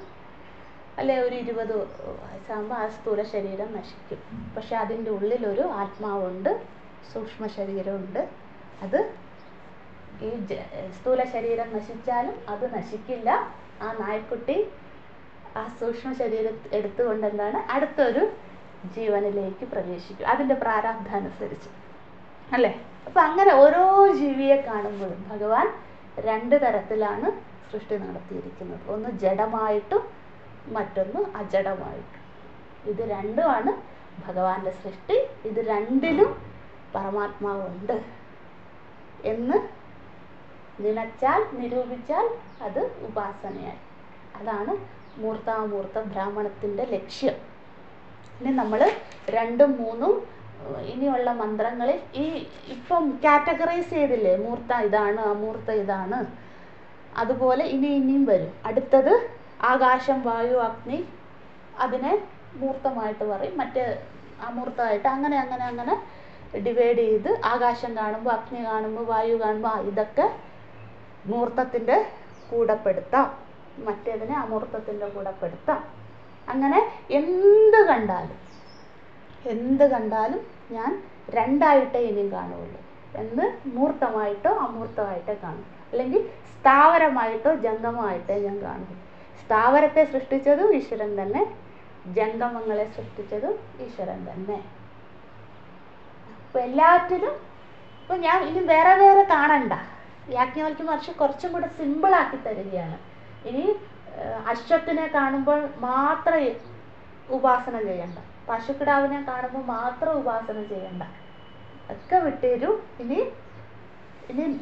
അല്ലെ ഒരു 20 വയസ്സാകുമ്പോൾ ആ സ്ഥൂല ശരീരം നശിക്കും. പക്ഷെ അതിൻ്റെ ഉള്ളിലൊരു ആത്മാവുണ്ട്, സൂക്ഷ്മ ശരീരമുണ്ട്. അത് ഈ സ്ഥൂല ശരീരം നശിച്ചാലും അത് നശിക്കില്ല. ആ നായ്ക്കുട്ടി ആ സൂക്ഷ്മ ശരീരം എടുത്തുകൊണ്ട് എന്താണ് അടുത്തൊരു ജീവനിലേക്ക് പ്രവേശിക്കും, അതിൻ്റെ പ്രാരാബ്ധം അനുസരിച്ച് അല്ലേ. അപ്പം അങ്ങനെ ഓരോ ജീവിയെ കാണുമ്പോഴും ഭഗവാൻ 2 തരത്തിലാണ് സൃഷ്ടി നടത്തിയിരിക്കുന്നത്. ഒന്ന് ജഡമായിട്ടും മറ്റൊന്ന് അജഡമായിട്ടും. ഇത് രണ്ടുമാണ് ഭഗവാന്റെ സൃഷ്ടി. ഇത് രണ്ടിലും പരമാത്മാവുണ്ട് എന്ന് നിനച്ചാൽ നിരൂപിച്ചാൽ അത് ഉപാസനയായി. അതാണ് മൂർത്താമൂർത്ത ബ്രാഹ്മണത്തിൻ്റെ ലക്ഷ്യം. ഇനി നമ്മൾ 2ഉം 3ഉം ഇനിയുള്ള മന്ത്രങ്ങളിൽ ഇപ്പം കാറ്റഗറൈസ് ചെയ്തില്ലേ, മൂർത്ത ഇതാണ് അമൂർത്ത ഇതാണ്. അതുപോലെ ഇനിയും വരും. അടുത്തത് ആകാശം വായു അഗ്നി, അതിനെ മൂർത്തമായിട്ട് പറയും, മറ്റേ അമൂർത്തമായിട്ട്. അങ്ങനെ അങ്ങനെ അങ്ങനെ ഡിവൈഡ് ചെയ്ത് ആകാശം കാണുമ്പോൾ അഗ്നി കാണുമ്പോൾ വായു കാണുമ്പോൾ ഇതൊക്കെ മൂർത്തത്തിൻ്റെ കൂടപ്പെടുത്താം, മറ്റേതിനെ അമൂർത്തത്തിൻ്റെ കൂടപ്പെടുത്താം. അങ്ങനെ എന്ത് കണ്ടാലും ഞാൻ 2ആയിട്ടേ ഇനിയും കാണുള്ളൂ എന്ന് മൂർത്തമായിട്ടോ അമൂർത്തമായിട്ടോ കാണും. അല്ലെങ്കിൽ സ്ഥാവരമായിട്ടോ ജംഗമമായിട്ടോ ഞാൻ കാണും. സ്ഥാവരത്തെ സൃഷ്ടിച്ചതും ഈശ്വരൻ തന്നെ, ജംഗമങ്ങളെ സൃഷ്ടിച്ചതും ഈശ്വരൻ തന്നെ. അപ്പോൾ എല്ലാറ്റിലും ഇപ്പോൾ ഞാൻ ഇനി വേറെ വേറെ കാണണ്ട. യാജ്ഞവൽക്യ മഹർഷി കുറച്ചും കൂടെ സിമ്പിളാക്കി തരികയാണ്. ഇനി അശ്വത്തിനെ കാണുമ്പോൾ മാത്രം ഉപാസന ചെയ്യണ്ട, പശുക്കിടാവിനെ കാണുമ്പോൾ മാത്രം ഉപാസന ചെയ്യണ്ട, ഒക്കെ വിട്ടേരും. ഇനി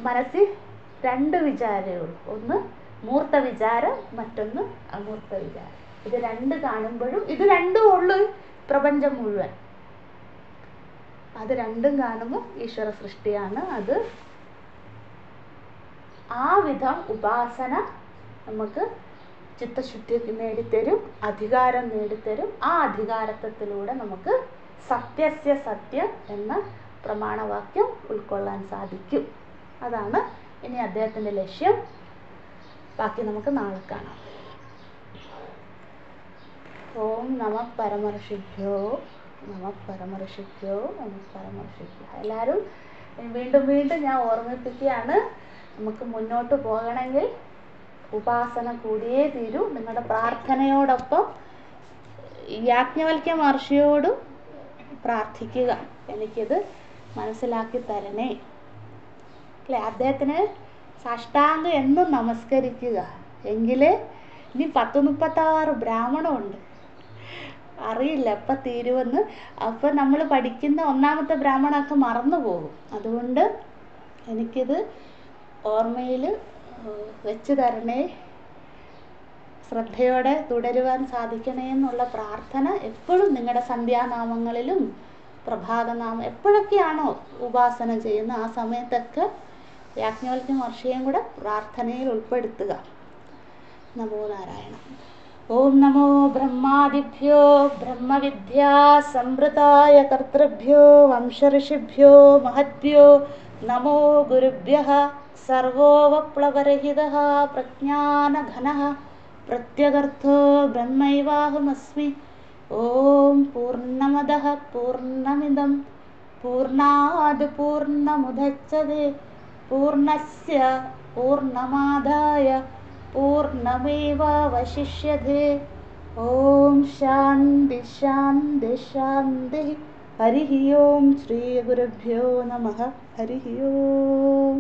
മനസ്സിൽ 2 വിചാരമേ ഉള്ളൂ. ഒന്ന് മൂർത്ത വിചാരം, മറ്റൊന്ന് അമൂർത്ത വിചാരം. ഇത് 2 കാണുമ്പോഴും ഇത് 2ഉം ഉള്ളു പ്രപഞ്ചം മുഴുവൻ. അത് 2ഉം കാണുമ്പോൾ ഈശ്വര സൃഷ്ടിയാണ്. അത് ആ വിധം ഉപാസന നമുക്ക് ചിത്തശുദ്ധി നേടിത്തരും, അധികാരം നേടിത്തരും. ആ അധികാരത്വത്തിലൂടെ നമുക്ക് സത്യസ്യ സത്യം എന്ന പ്രമാണവാക്യം ഉൾക്കൊള്ളാൻ സാധിക്കും. അതാണ് ഇനി അദ്ദേഹത്തിൻ്റെ ലക്ഷ്യം. ബാക്കി നമുക്ക് നാളെ കാണാം. ഓം നമഃ പരമർഷിഭ്യോ നമഃ പരമർഷിഭ്യോ നമഃ പരമർഷിഭ്യോ. എല്ലാവരും വീണ്ടും ഞാൻ ഓർമ്മിപ്പിക്കുകയാണ്, നമുക്ക് മുന്നോട്ട് പോകണമെങ്കിൽ ഉപാസന കൂടിയേ തീരൂ. നിങ്ങളുടെ പ്രാർത്ഥനയോടൊപ്പം യാജ്ഞവൽക്യ മഹർഷിയോടും പ്രാർത്ഥിക്കുക, എനിക്കിത് മനസ്സിലാക്കി തരണേ അല്ലേ. അദ്ദേഹത്തിന് സാഷ്ടാംഗം എന്നും നമസ്കരിക്കുക. എങ്കിലേ ഇനി 10-36 ബ്രാഹ്മണമുണ്ട്, അറിയില്ല എപ്പം തീരുമെന്ന്. അപ്പം നമ്മൾ പഠിക്കുന്ന 1ാമത്തെ ബ്രാഹ്മണമൊക്കെ മറന്നു പോകും. അതുകൊണ്ട് എനിക്കിത് ഓർമ്മയിൽ വെച്ച് തരണേ, ശ്രദ്ധയോടെ തുടരുവാൻ സാധിക്കണേ എന്നുള്ള പ്രാർത്ഥന എപ്പോഴും നിങ്ങളുടെ സന്ധ്യാനാമങ്ങളിലും പ്രഭാതനാമം എപ്പോഴൊക്കെയാണോ ഉപാസന ചെയ്യുന്ന ആ സമയത്തൊക്കെ യാജ്ഞവൽക്യ മഹർഷിയെയും കൂടെ പ്രാർത്ഥനയിൽ ഉൾപ്പെടുത്തുക. നമോ നാരായണ. ഓം നമോ ബ്രഹ്മാദിഭ്യോ ബ്രഹ്മവിദ്യാ സംവൃതായ കർത്തൃഭ്യോ വംശഋഷിഭ്യോ മഹദ്ഭ്യോ നമോ ഗുരുഭ്യഃ. സർവോപപ്ലവരഹിതഃ പ്രജ്ഞാനഘനഃ പ്രത്യഗർത്ഥോ ബ്രഹ്മൈവാഹമസ്മി. ഓം പൂർണ്ണമദഃ പൂർണ്ണമിദം പൂർണ്ണാത് പൂർണ്ണമുദച്യതേ പൂർണ്ണസ്യ പൂർണ്ണമാദായ പൂർണ്ണമേവാവശിഷ്യതേ. ഓം ശാന്തി ശാന്തി ശാന്തി. ഹരി ഓം. ശ്രീ ഗുരുഭ്യോ നമഃ. ഹരി ഓം.